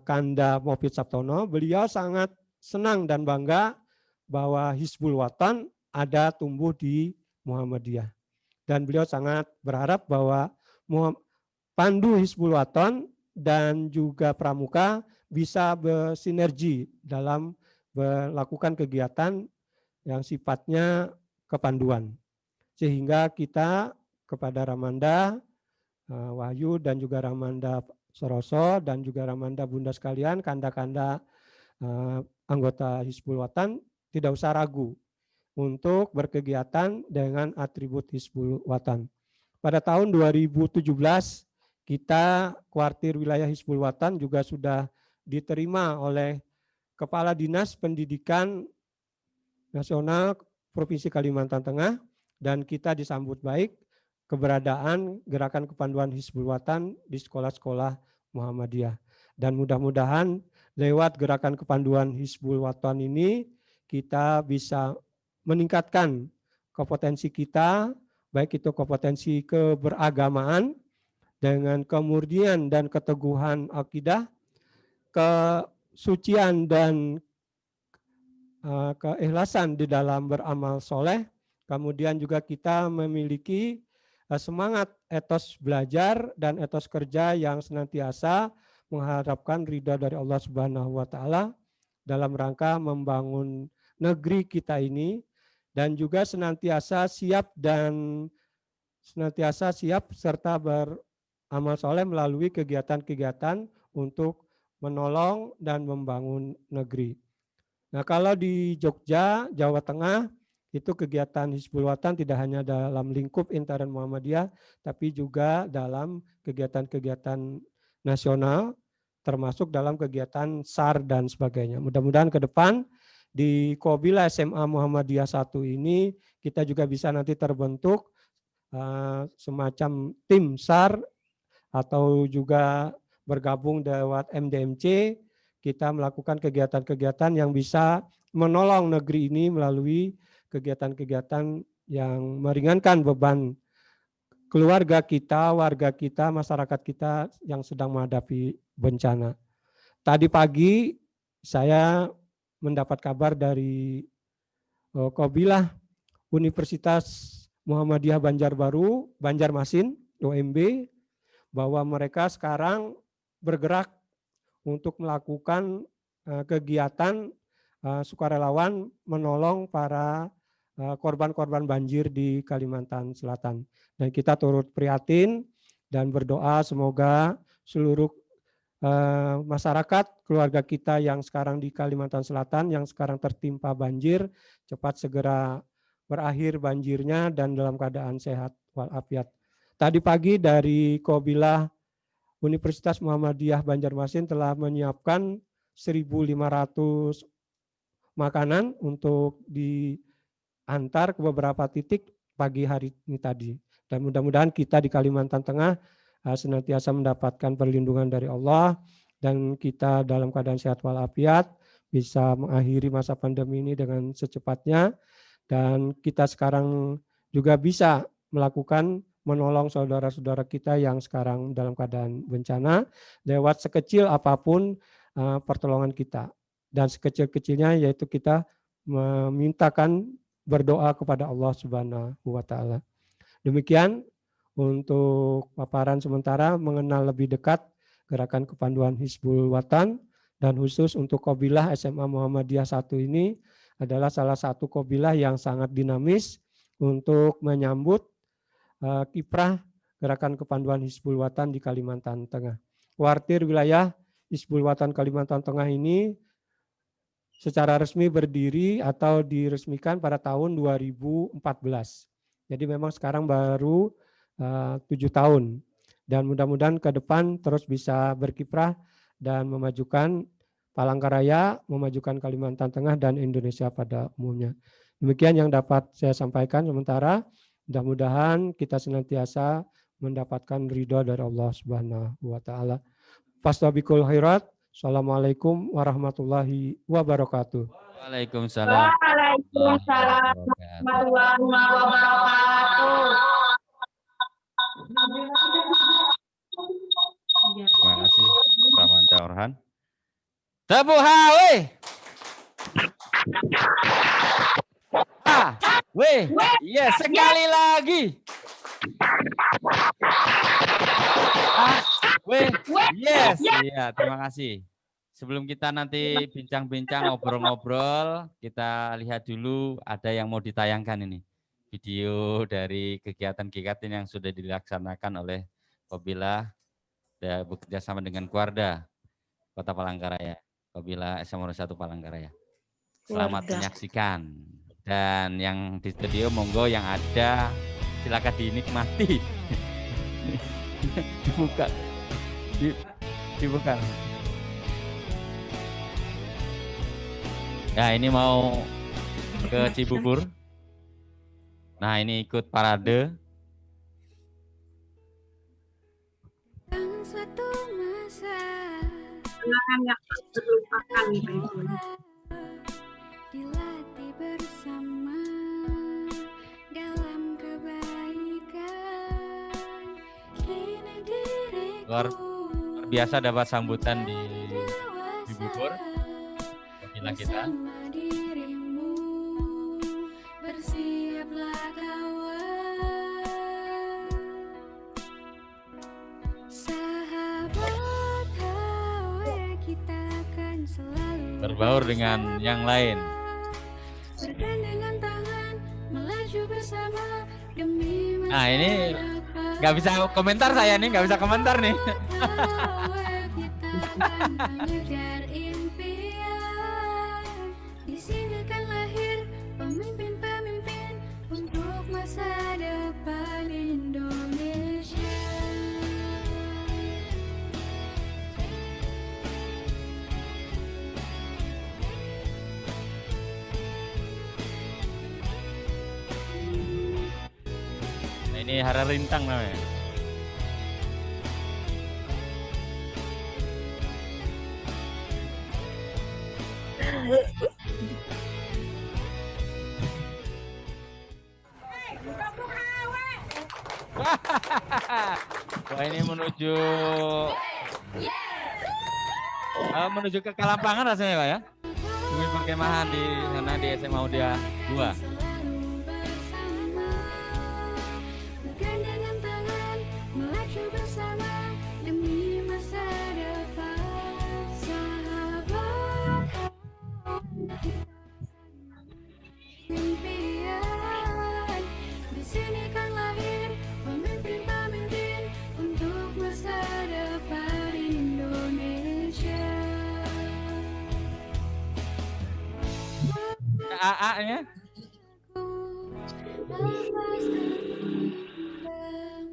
Kanda Mofid Sabtono. Beliau sangat senang dan bangga bahwa Hizbul Wathan ada tumbuh di Muhammadiyah. Dan beliau sangat berharap bahwa Pandu Hizbul Waton dan juga Pramuka bisa bersinergi dalam melakukan kegiatan yang sifatnya kepanduan. Sehingga kita kepada Ramanda Wahyu dan juga Ramanda Soroso dan juga Ramanda Bunda sekalian, kanda-kanda anggota Hizbul Waton tidak usah ragu untuk berkegiatan dengan atribut Hizbul Waton. Pada tahun 2017 kita kuartir wilayah Hizbul Waton juga sudah diterima oleh Kepala Dinas Pendidikan Nasional Provinsi Kalimantan Tengah dan kita disambut baik keberadaan gerakan kepanduan Hizbul Waton di sekolah-sekolah Muhammadiyah. Dan mudah-mudahan lewat gerakan kepanduan Hizbul Waton ini kita bisa meningkatkan kompetensi kita, baik itu kompetensi keberagamaan dengan kemurnian dan keteguhan akidah, kesucian dan keikhlasan di dalam beramal soleh. Kemudian juga kita memiliki semangat etos belajar dan etos kerja yang senantiasa mengharapkan ridha dari Allah Subhanahu wa taala dalam rangka membangun negeri kita ini, dan juga senantiasa siap serta beramal soleh melalui kegiatan-kegiatan untuk menolong dan membangun negeri. Nah, kalau di Jogja, Jawa Tengah, itu kegiatan Hizbul Waton tidak hanya dalam lingkup intern Muhammadiyah, tapi juga dalam kegiatan-kegiatan nasional, termasuk dalam kegiatan SAR dan sebagainya. Mudah-mudahan ke depan di Qobila SMA Muhammadiyah 1 ini kita juga bisa nanti terbentuk semacam tim SAR atau juga bergabung lewat MDMC, kita melakukan kegiatan-kegiatan yang bisa menolong negeri ini melalui kegiatan-kegiatan yang meringankan beban keluarga kita, warga kita, masyarakat kita yang sedang menghadapi bencana. Tadi pagi saya mendapat kabar dari Qobila Universitas Muhammadiyah Banjarbaru, Banjarmasin, UMB, bahwa mereka sekarang bergerak untuk melakukan kegiatan sukarelawan menolong para korban-korban banjir di Kalimantan Selatan. Dan kita turut prihatin dan berdoa semoga seluruh masyarakat, keluarga kita yang sekarang di Kalimantan Selatan, yang sekarang tertimpa banjir, cepat segera berakhir banjirnya dan dalam keadaan sehat walafiat. Tadi pagi dari Qobila Universitas Muhammadiyah Banjarmasin telah menyiapkan 1.500 makanan untuk diantar ke beberapa titik pagi hari ini tadi. Dan mudah-mudahan kita di Kalimantan Tengah senantiasa mendapatkan perlindungan dari Allah dan kita dalam keadaan sehat walafiat bisa mengakhiri masa pandemi ini dengan secepatnya, dan kita sekarang juga bisa melakukan menolong saudara-saudara kita yang sekarang dalam keadaan bencana lewat sekecil apapun pertolongan kita. Dan sekecil-kecilnya yaitu kita memintakan berdoa kepada Allah Subhanahu wa taala. Demikian untuk paparan sementara mengenal lebih dekat gerakan kepanduan Hizbul Waton, dan khusus untuk Qobilah SMA Muhammadiyah 1 ini adalah salah satu qobilah yang sangat dinamis untuk menyambut kiprah gerakan kepanduan Hizbul Waton di Kalimantan Tengah. Kuartir wilayah Hizbul Waton Kalimantan Tengah ini secara resmi berdiri atau diresmikan pada tahun 2014. Jadi memang sekarang baru 7 tahun. Dan mudah-mudahan ke depan terus bisa berkiprah dan memajukan Palangkaraya, memajukan Kalimantan Tengah dan Indonesia pada umumnya. Demikian yang dapat saya sampaikan sementara. Mudah-mudahan kita senantiasa mendapatkan ridha dari Allah Subhanahu wa taala. Fastabiqul khairat. Assalamualaikum warahmatullahi wabarakatuh. Waalaikumsalam. Waalaikumsalam warahmatullahi wabarakatuh. Terima kasih Ramanda Orhan. Tepuk hawe. Yes, sekali lagi. Weh, yes, iya, terima kasih. Sebelum kita nanti bincang-bincang, ngobrol-ngobrol, kita lihat dulu ada yang mau ditayangkan ini. Video dari kegiatan-kegiatan yang sudah dilaksanakan oleh Kobila bekerja sama dengan Kuarda Kota Palangkaraya, Kobila SMA 1 Palangkaraya. Selamat menyaksikan. Dan yang di studio monggo yang ada silakan dinikmati. Dibuka. Dibuka. Nah, ini mau ke Cibubur. Nah, ini ikut parade. Suatu masa Kenangan yang tak terlupakan Pak Ibu. dilatih bersama dalam kebaikan. Kini diriku Luar biasa dapat sambutan di Cibubur. Gila kita. bersama dirimu, bersiaplah kawan. Sahabat, kita akan selalu Berbaur dengan yang lain. bergandengan tangan, melaju bersama demi masa Nah, ini depan. nggak bisa komentar saya nih, nggak bisa komentar nih. Kita akan mengejar impian. Di sini kan lahir pemimpin-pemimpin untuk masa depan Indonesia. Nah, ini Hara Rintang namanya. Wah, ini menuju ke Kalampangan rasanya Pak ya. Mungkin perkemahan di sana di SMA Udia 2. Selalu bersama, bergandengan tangan, melaju bersama demi masa depan. Sahabat, impian. Di sini kan lahir pemimpin-pemimpin untuk masa depan Indonesia. AA-nya. Lepaskan bimbang,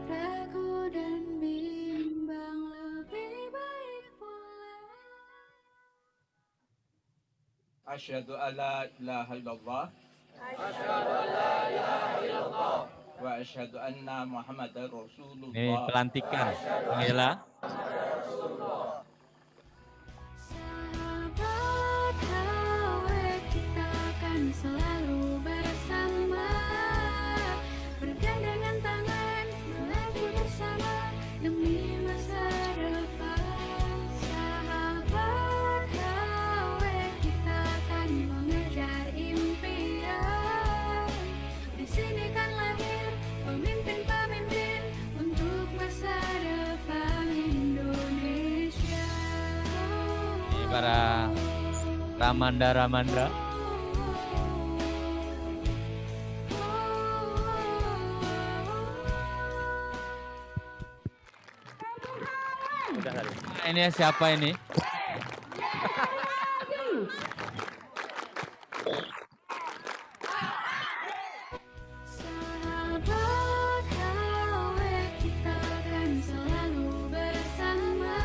ragu dan bimbang, lebih baik pulang. Asyhadu an la ilaha illallah wa asyhadu anna Muhammadar Ini Rasulullah. pelantikan. Inilah. Sahabat, kita akan selalu bersama, bergandengan tangan, melaju bersama demi masa depan. Sahabat, kita akan mengejar impian. Di sini kan lahir pemimpin-pemimpin untuk masa depan Indonesia. Ini para Ramanda. Nah, ini siapa ini? Sahabat, kita akan selalu bersama,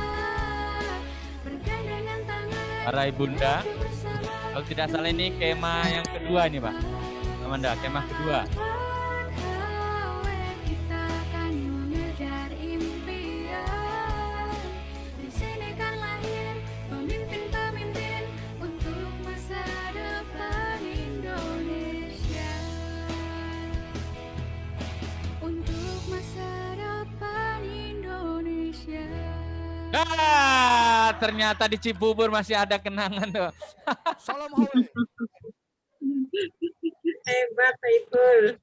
bergandengan tangan, Para ibunda. bersama. Kalau tidak salah ini kemah yang kedua ini Pak. Ramanda, kemah kedua. Kita akan mengejar impian. Di sini kan lahir pemimpin-pemimpin untuk masa depan Indonesia. Untuk masa depan Indonesia. Ternyata di Cibubur masih ada kenangan tuh. Hebat Pak Ibu.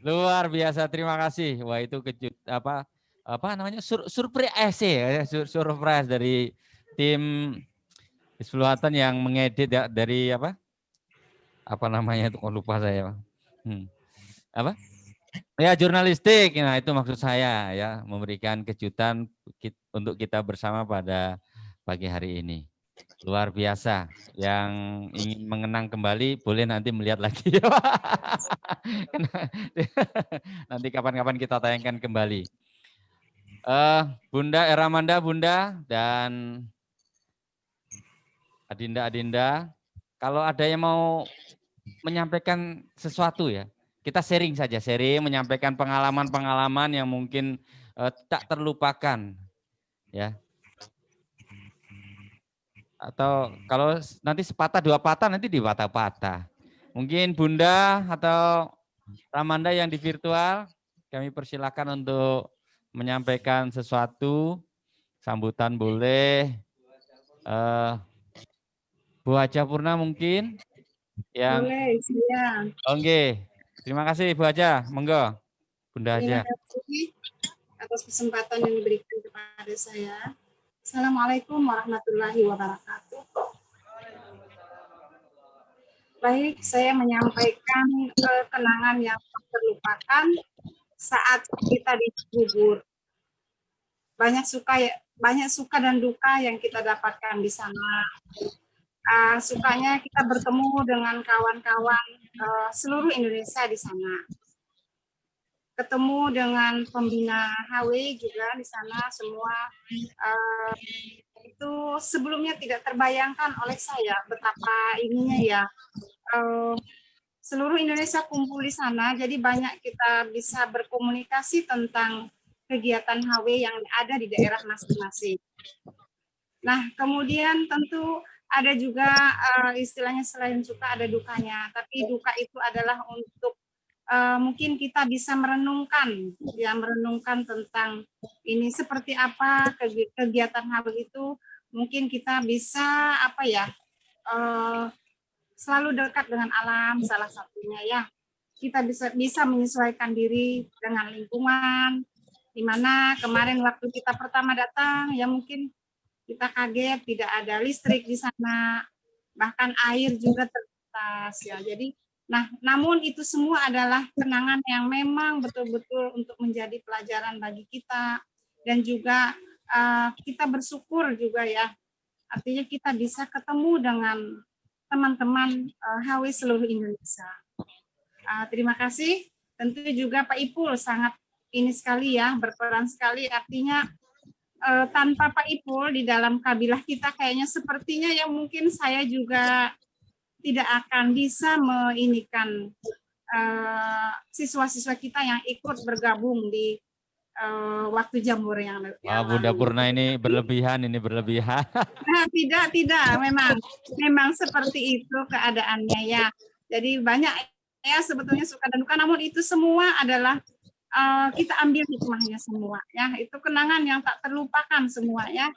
Luar biasa, terima kasih. Wah, itu apa namanya surprise ya, surprise dari tim Hizbul Watan yang mengedit ya, dari apa namanya itu, kok lupa saya. Apa? Ya jurnalistik. Nah itu maksud saya ya, memberikan kejutan untuk kita bersama pada pagi hari ini. Luar biasa. Yang ingin mengenang kembali boleh nanti melihat lagi. Nanti kapan-kapan kita tayangkan kembali. Bunda Eramanda, Bunda, dan Adinda, kalau ada yang mau menyampaikan sesuatu ya, kita sharing saja, menyampaikan pengalaman-pengalaman yang mungkin tak terlupakan, ya. Atau kalau nanti sepatah dua patah, nanti dipatah-patah. Mungkin Bunda atau Ramanda yang di virtual, kami persilakan untuk menyampaikan sesuatu, sambutan boleh. Bu Haja Purna mungkin yang Boleh, siap. Oke. Terima kasih Bu Haja, monggo Bunda Terima Haja. kasih atas kesempatan yang diberikan kepada saya. Assalamualaikum warahmatullahi wabarakatuh. Baik, saya menyampaikan kenangan yang tak terlupakan saat kita di Cibubur. Banyak suka dan duka yang kita dapatkan di sana. Sukanya kita bertemu dengan kawan-kawan seluruh Indonesia di sana. Ketemu dengan pembina HW juga di sana semua. Itu sebelumnya tidak terbayangkan oleh saya betapa ininya ya. Seluruh Indonesia kumpul di sana, jadi banyak kita bisa berkomunikasi tentang kegiatan HW yang ada di daerah masing-masing. Nah, kemudian tentu ada juga istilahnya selain suka ada dukanya, tapi duka itu adalah untuk mungkin kita bisa merenungkan tentang ini seperti apa kegiatan HW itu, mungkin kita bisa selalu dekat dengan alam salah satunya ya. Kita bisa menyesuaikan diri dengan lingkungan, di mana kemarin waktu kita pertama datang ya mungkin kita kaget tidak ada listrik di sana, bahkan air juga terbatas ya. Jadi namun itu semua adalah kenangan yang memang betul-betul untuk menjadi pelajaran bagi kita, dan juga kita bersyukur juga ya, artinya kita bisa ketemu dengan teman-teman HW seluruh Indonesia. Terima kasih. Tentu juga Pak Ipul sangat ini sekali ya, berperan sekali, artinya tanpa Pak Ipul di dalam kabilah kita kayaknya sepertinya yang mungkin saya juga tidak akan bisa meinikan siswa-siswa kita yang ikut bergabung di waktu Jambore yang Bunda Purna ini berlebihan, Nah, tidak, memang seperti itu keadaannya ya. Jadi banyak ya sebetulnya suka dan duka, namun itu semua adalah kita ambil hikmahnya semua ya. Itu kenangan yang tak terlupakan semua ya.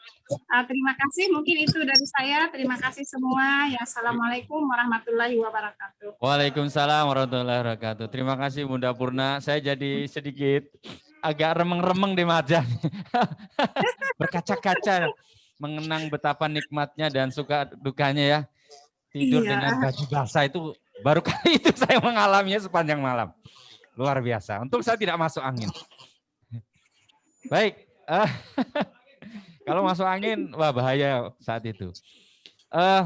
Terima kasih, mungkin itu dari saya. Terima kasih semua ya. Assalamualaikum warahmatullahi wabarakatuh. Waalaikumsalam warahmatullahi wabarakatuh. Terima kasih Bunda Purna. Saya jadi sedikit agak remeng-remeng di wajah. Berkaca-kaca mengenang betapa nikmatnya dan suka dukanya ya. Tidur dengan baju basah itu baru kali itu saya mengalaminya sepanjang malam. Luar biasa. Untung saya tidak masuk angin. Baik. Kalau masuk angin, wah bahaya saat itu.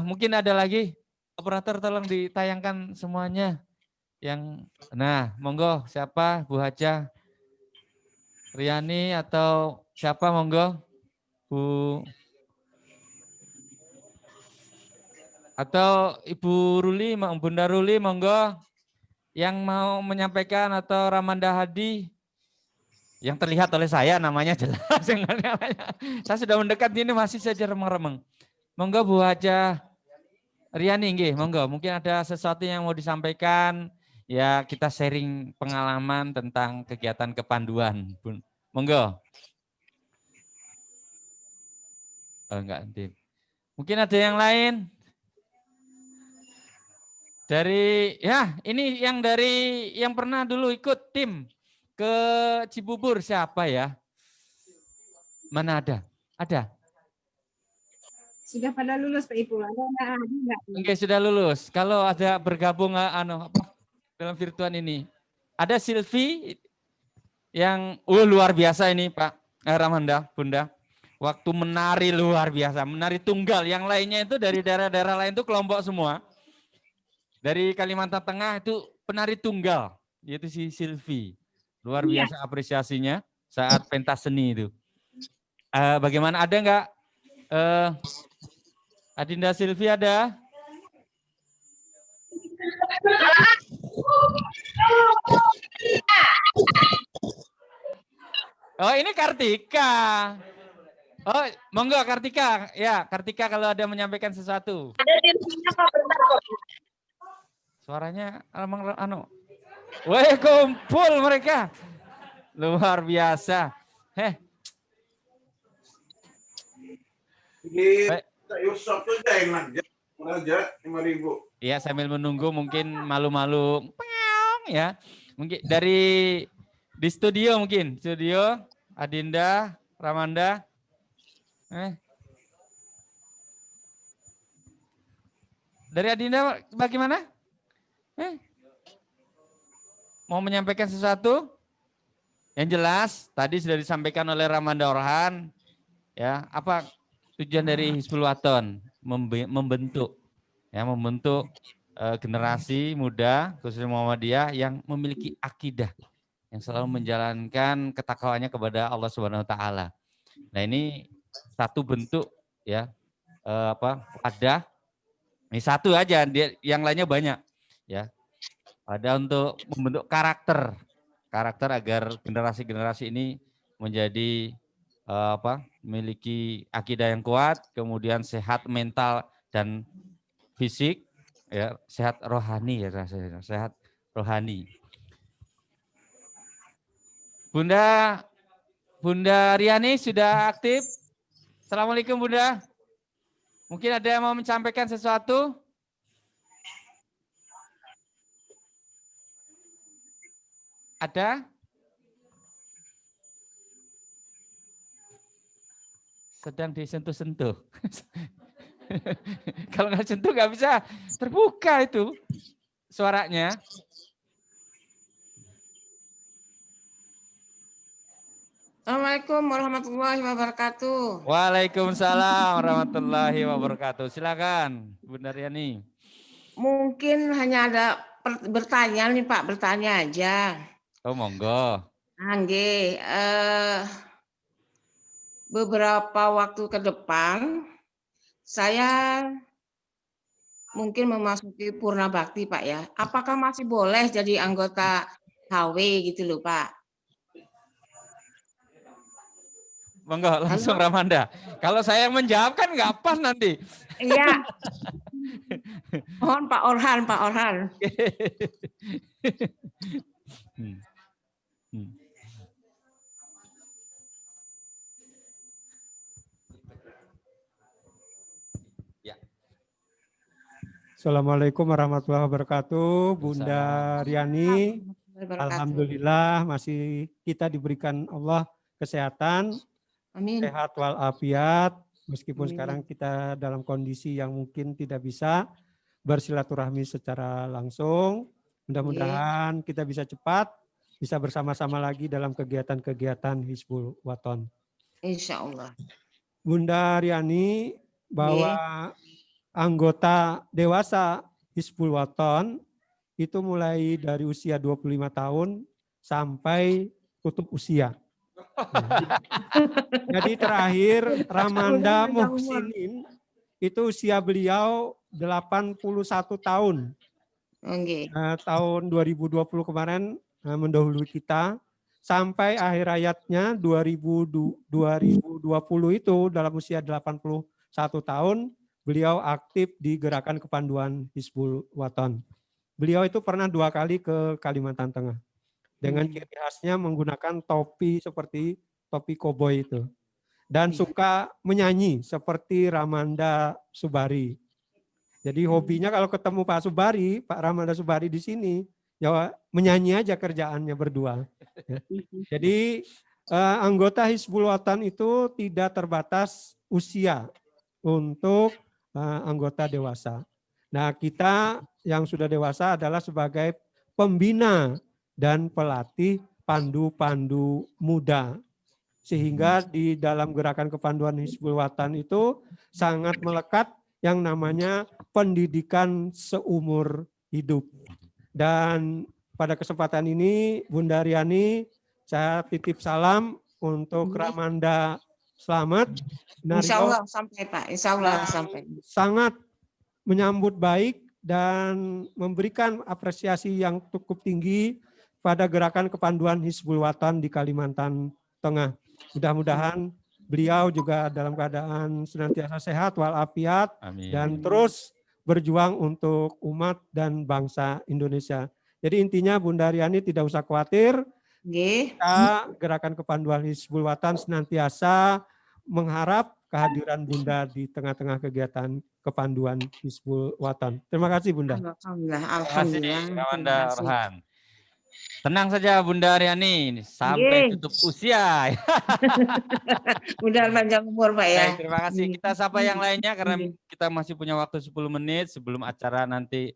Mungkin ada lagi. Operator tolong ditayangkan semuanya. Nah, monggo siapa? Bu Haja, Riani atau siapa monggo? Bu atau Ibu Ruli, Bunda Ruli monggo yang mau menyampaikan, atau Ramanda Hadi yang terlihat oleh saya namanya jelas. Saya sudah mendekat ini masih saja remeng-remeng. Monggo Bu Haja Riani nggih, monggo mungkin ada sesuatu yang mau disampaikan. Ya, kita sharing pengalaman tentang kegiatan kepanduan. Monggo. Oh, enggak, mungkin ada yang lain. Dari ini yang pernah dulu ikut tim ke Cibubur siapa ya? Mana ada? Ada. Sudah pada lulus Pak Ibu. Ada enggak? Oke, sudah lulus. Kalau ada bergabung dalam virtual ini. Ada Silvi yang luar biasa ini Pak Ramanda, Bunda. Waktu menari luar biasa, menari tunggal. Yang lainnya itu dari daerah-daerah lain itu kelompok semua. Dari Kalimantan Tengah itu penari tunggal, yaitu si Silvi. Luar biasa apresiasinya saat pentas seni itu. Bagaimana, ada enggak? Adinda Silvi ada? Oh, ini Kartika. Oh, monggo Kartika. Ya, Kartika kalau ada menyampaikan sesuatu. Suaranya emang weh, kumpul mereka. Luar biasa. Iya, sambil menunggu mungkin malu-malu ya. Mungkin di studio mungkin. Studio Adinda, Ramanda. Dari Adinda bagaimana? Mau menyampaikan sesuatu? Yang jelas tadi sudah disampaikan oleh Ramanda Orhan, ya, apa tujuan dari Hizbul Waton? Membentuk generasi muda khususnya Muhammadiyah yang memiliki akidah, yang selalu menjalankan ketakwaannya kepada Allah Subhanahu wa taala. Nah, ini satu bentuk ya wadah. Ini satu aja, yang lainnya banyak ya. Ada untuk membentuk karakter agar generasi-generasi ini menjadi memiliki akidah yang kuat, kemudian sehat mental dan fisik, ya, sehat rohani ya, sehat rohani. Bunda Riani sudah aktif. Assalamualaikum Bunda. Mungkin ada yang mau menyampaikan sesuatu? Ada? Sedang disentuh-sentuh. Kalau nggak sentuh nggak bisa terbuka itu suaranya. Assalamualaikum warahmatullahi wabarakatuh. Waalaikumsalam warahmatullahi wabarakatuh. Silakan, Bunda Riani. Mungkin hanya ada bertanya nih Pak, bertanya aja. Oh, monggo. Angge, beberapa waktu ke depan saya mungkin memasuki Purna Bakti Pak ya. Apakah masih boleh jadi anggota HW gitu loh Pak? Monggo langsung Ramanda. Kalau saya yang menjawab kan nggak pas nanti. Iya. Mohon Pak Orhan. Ya. Assalamualaikum warahmatullahi wabarakatuh, Bunda Riani. Alhamdulillah masih kita diberikan Allah kesehatan. Amin. Sehat walafiat, meskipun sekarang kita dalam kondisi yang mungkin tidak bisa bersilaturahmi secara langsung. Mudah-mudahan kita bisa cepat, bisa bersama-sama lagi dalam kegiatan-kegiatan Hizbul Waton. Insya Allah. Bunda Riani, bahwa anggota dewasa Hizbul Waton itu mulai dari usia 25 tahun sampai tutup usia. Jadi terakhir Ramanda Muhsinin itu usia beliau 81 tahun. Tahun 2020 kemarin mendahului kita sampai akhir hayatnya 2020 itu dalam usia 81 tahun beliau aktif di Gerakan Kepanduan Hizbul Waton. Beliau itu pernah 2 kali ke Kalimantan Tengah. Dengan ciri khasnya menggunakan topi seperti topi koboi itu. Dan suka menyanyi seperti Ramanda Subari. Jadi hobinya kalau ketemu Pak Ramanda Subari di sini, ya menyanyi aja kerjaannya berdua. Jadi anggota Hizbul Wathan itu tidak terbatas usia untuk anggota dewasa. Nah, kita yang sudah dewasa adalah sebagai pembina dan pelatih pandu-pandu muda. Sehingga di dalam gerakan kepanduan Hizbul Wathan itu sangat melekat yang namanya pendidikan seumur hidup. Dan pada kesempatan ini Bunda Riani, saya titip salam untuk Ramanda Slamet. Insya Allah sampai Pak, Insya Allah sampai. Sangat menyambut baik dan memberikan apresiasi yang cukup tinggi pada gerakan kepanduan Hizbul Wathan di Kalimantan Tengah. Mudah-mudahan beliau juga dalam keadaan senantiasa sehat walafiat dan terus berjuang untuk umat dan bangsa Indonesia. Jadi intinya Bunda Riani tidak usah khawatir. Kita gerakan kepanduan Hizbul Wathan senantiasa mengharap kehadiran Bunda di tengah-tengah kegiatan kepanduan Hizbul Wathan. Terima kasih Bunda. Alhamdulillah. Alhamdulillah. Ramanda Orhan. Tenang saja Bunda Riani sampai tutup usia. Mudah panjang umur Pak ya. Baik, terima kasih. Kita sapa yang lainnya karena kita masih punya waktu 10 menit sebelum acara nanti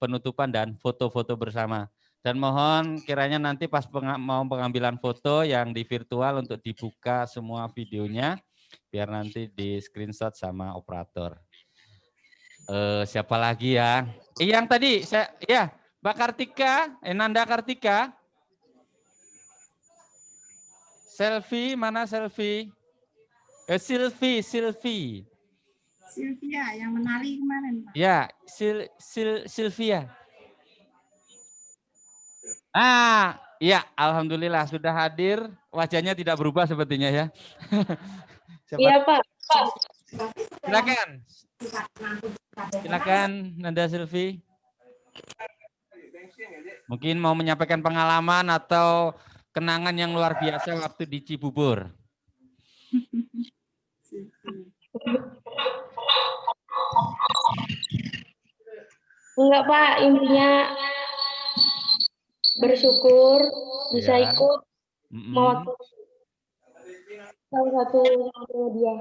penutupan dan foto-foto bersama. Dan mohon kiranya nanti pas mau pengambilan foto yang di virtual untuk dibuka semua videonya biar nanti di screenshot sama operator. Siapa lagi ya? Yang tadi saya Mbak Kartika, Nanda Kartika. Selfie, mana selfie? Silvi. Sylvia yang menari kemarin, Pak. Ya, Sylvia. Ya, alhamdulillah sudah hadir. Wajahnya tidak berubah sepertinya ya. Iya Pak. Silakan Nanda Silvi. Mungkin mau menyampaikan pengalaman atau kenangan yang luar biasa waktu di Cibubur. Enggak Pak, intinya bersyukur bisa ikut mewakili salah satu dia.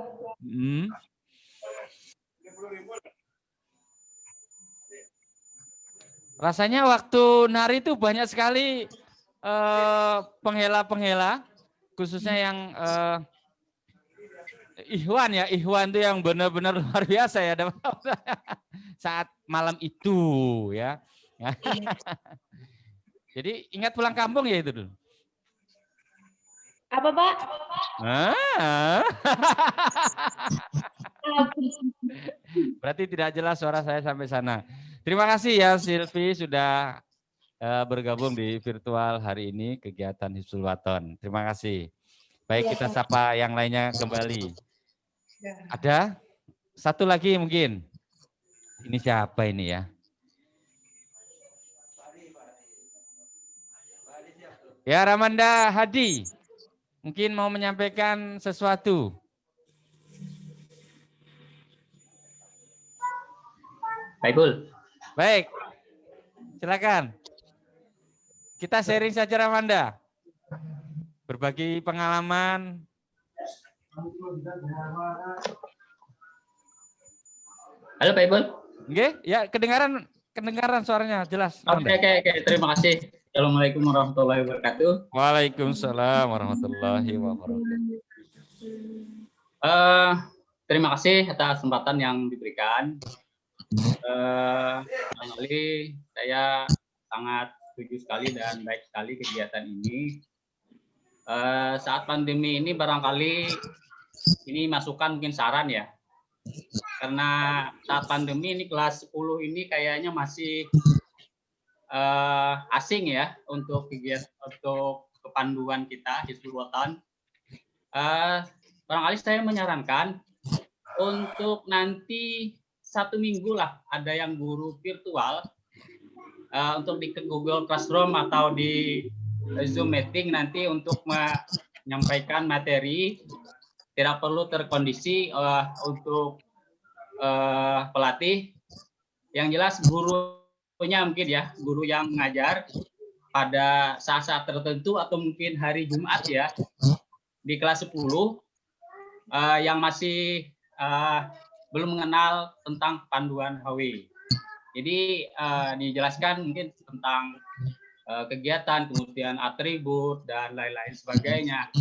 Rasanya waktu nari itu banyak sekali penghela-penghela, khususnya yang Ikhwan ya, Ikhwan itu yang benar-benar luar biasa ya saat malam itu ya. Jadi ingat pulang kampung ya itu dulu. Apa Pak? Berarti tidak jelas suara saya sampai sana. Terima kasih ya Silvi sudah bergabung di virtual hari ini kegiatan Hizbul Wathan. Terima kasih. Baik, kita sapa yang lainnya kembali. Ada satu lagi mungkin. Ini siapa ini ya? Ya, Ramanda Hadi. Mungkin mau menyampaikan sesuatu. Baik, Bul. Baik, silakan. Kita sharing saja Ramanda. Berbagi pengalaman. Halo Pak Ibul. Oke, ya kedengaran suaranya jelas. Oke. Terima kasih. Assalamualaikum warahmatullahi wabarakatuh. Waalaikumsalam warahmatullahi wabarakatuh. Terima kasih atas kesempatan yang diberikan. Kali saya sangat setuju sekali dan baik sekali kegiatan ini. Saat pandemi ini barangkali ini masukan mungkin saran ya. Karena saat pandemi ini kelas 10 ini kayaknya masih asing ya untuk kegiatan untuk kepanduan kita Hizbul Wathan. Barangkali saya menyarankan untuk nanti 1 minggu lah ada yang guru virtual untuk di Google Classroom atau di Zoom meeting nanti untuk menyampaikan materi, tidak perlu terkondisi untuk pelatih. Yang jelas gurunya mungkin ya, guru yang mengajar pada saat-saat tertentu atau mungkin hari Jumat ya di kelas 10 yang masih belum mengenal tentang panduan HW. Jadi dijelaskan mungkin tentang kegiatan, kemudian atribut dan lain-lain sebagainya.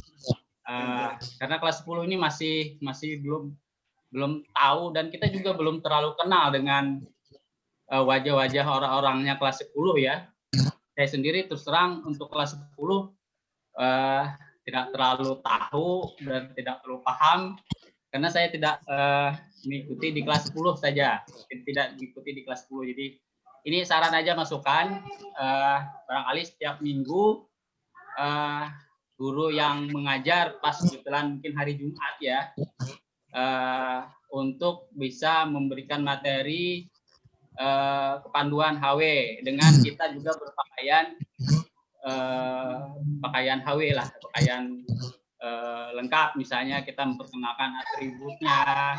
Karena kelas 10 ini masih belum tahu dan kita juga belum terlalu kenal dengan wajah-wajah orang-orangnya kelas 10 ya. Saya sendiri terus terang untuk kelas 10 tidak terlalu tahu dan tidak terlalu paham karena saya tidak mengikuti di kelas 10 saja, tidak mengikuti di kelas 10. Jadi ini saran aja masukan, barangkali setiap minggu guru yang mengajar pas kebetulan mungkin hari Jumat ya, untuk bisa memberikan materi kepanduan HW dengan kita juga berpakaian pakaian HW lah, pakaian lengkap, misalnya kita memperkenalkan atributnya,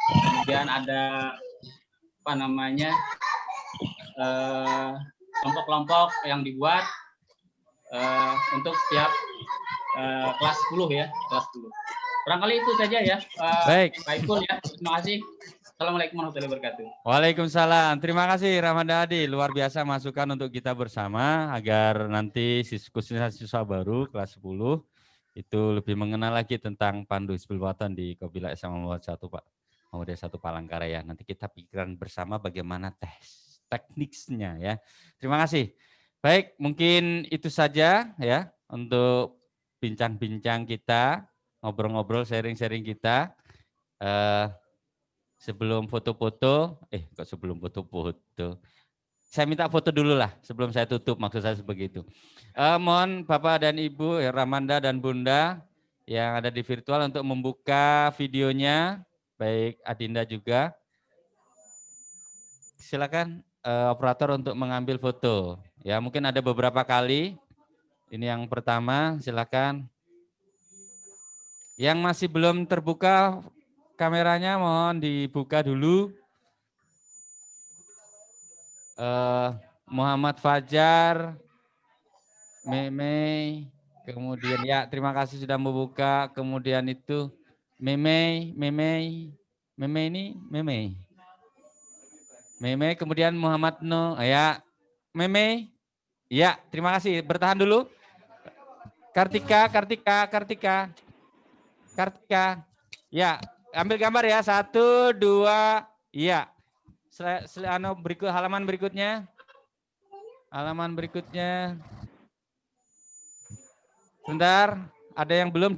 kemudian ada apa namanya kelompok-kelompok yang dibuat untuk setiap kelas 10 ya, kelas 10. Barangkali itu saja ya. Baik. Pak Ipul ya, terima kasih. Assalamualaikum warahmatullahi wabarakatuh. Waalaikumsalam. Terima kasih Ramanda Adi. Luar biasa masukan untuk kita bersama agar nanti khususnya siswa baru kelas 10 itu lebih mengenal lagi tentang Pandu Hizbul Wathan di Qabilah SMA Muhammad 1 Pak. Muhammadiyah 1 Palangkaraya. Nanti kita pikirkan bersama bagaimana tekniknya ya. Terima kasih. Baik, mungkin itu saja ya untuk bincang-bincang kita, ngobrol-ngobrol, sharing-sharing kita. Sebelum foto-foto, kok sebelum foto-foto? Saya minta foto dulu lah sebelum saya tutup, maksud saya sebegitu. Mohon Bapak dan Ibu, Ramanda dan Bunda yang ada di virtual untuk membuka videonya, baik Adinda juga. Silakan operator untuk mengambil foto. Ya, mungkin ada beberapa kali. Ini yang pertama, silakan. Yang masih belum terbuka kameranya mohon dibuka dulu. Muhammad Fajar, Meme, kemudian ya terima kasih sudah membuka. Kemudian itu Meme, kemudian Muhammad No, ya Meme, ya terima kasih. Bertahan dulu. Kartika, ya ambil gambar ya 1, 2, iya. Berikut halaman berikutnya. Bentar, ada yang belum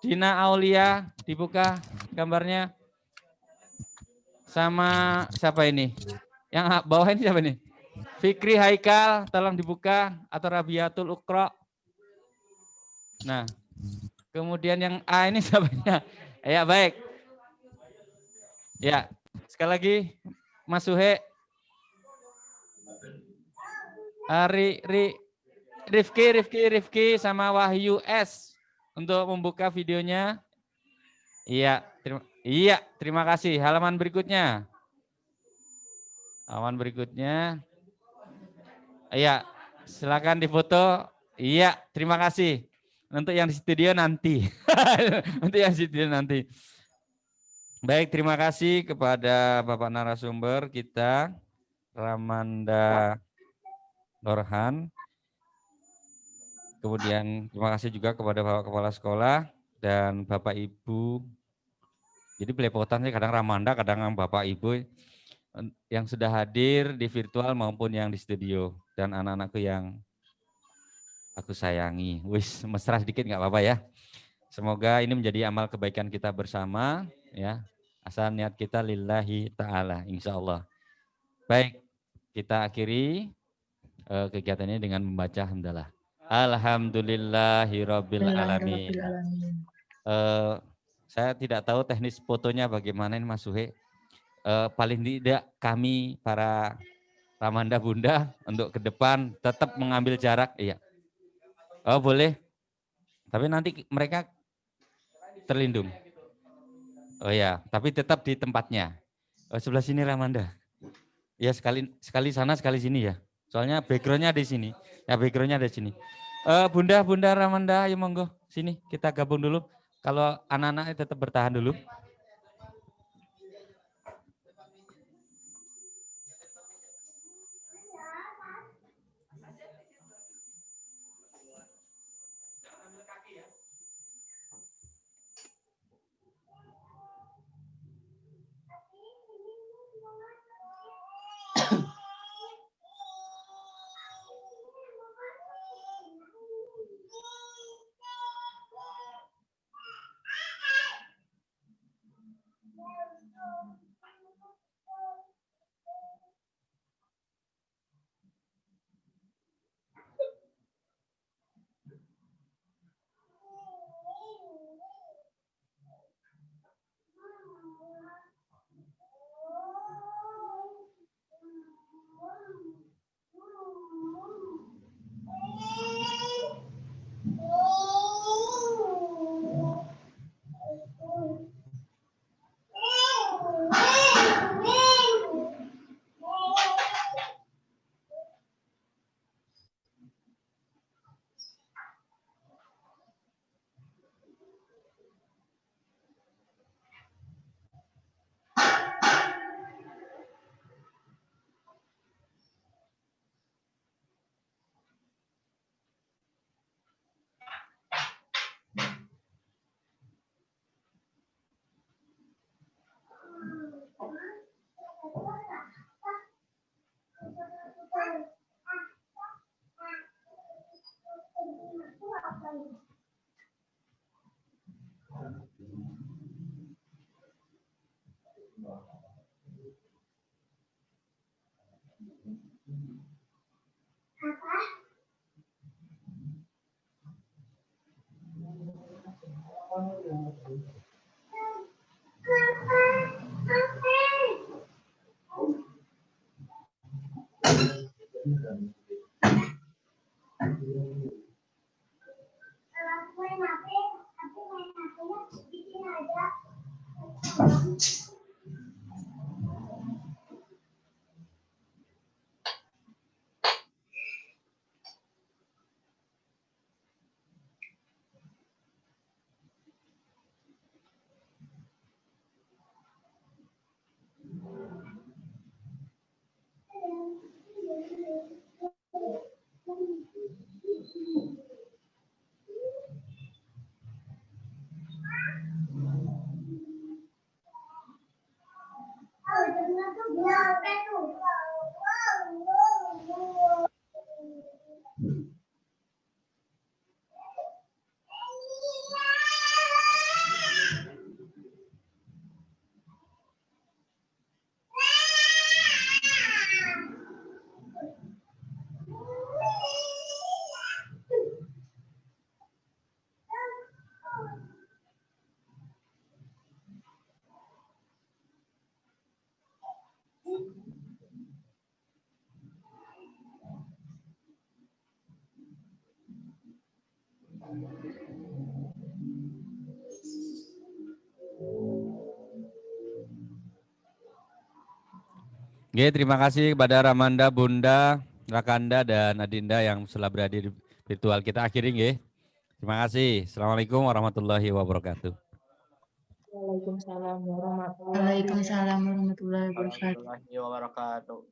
Dina Aulia dibuka gambarnya. Sama siapa ini? Yang bawah ini siapa ini? Fikri Haikal, tolong dibuka, atau Rabiatul Ukra. Nah, kemudian yang A ini siapanya? Ya, baik. Ya, sekali lagi Mas Suhe. Rifki sama Wahyu S untuk membuka videonya. Iya, terima kasih. Halaman berikutnya. Iya, silakan difoto. Iya, terima kasih. Untuk yang di studio nanti. Baik, terima kasih kepada Bapak narasumber kita, Ramanda Norhan. Kemudian terima kasih juga kepada Bapak Kepala Sekolah dan Bapak Ibu. Jadi belepotan sih kadang Ramanda, kadang Bapak Ibu yang sudah hadir di virtual maupun yang di studio. Dan anak-anakku yang aku sayangi. Wis, mesra sedikit nggak apa-apa ya. Semoga ini menjadi amal kebaikan kita bersama. Ya, asal niat kita lillahi ta'ala, insya Allah. Baik, kita akhiri kegiatan ini dengan membaca hamdalah. Alhamdulillahirabbil alamin. Saya tidak tahu teknis fotonya bagaimana ini Mas Suhe. Paling tidak kami para Ramanda Bunda untuk ke depan tetap mengambil jarak. Iya. Oh boleh. Tapi nanti mereka terlindung. Oh ya, tapi tetap di tempatnya. Sebelah sini Ramanda. Ya sekali sana sekali sini ya. Soalnya backgroundnya di sini. Ya backgroundnya di sini. Bunda Ramanda, ayo monggo sini kita gabung dulu. Kalau anak-anaknya tetap bertahan dulu. Oke, terima kasih kepada Ramanda, Bunda, Rakanda, dan Adinda yang telah berada di virtual kita akhiri. Nggih. Terima kasih. Assalamualaikum warahmatullahi wabarakatuh. Waalaikumsalam warahmatullahi wabarakatuh.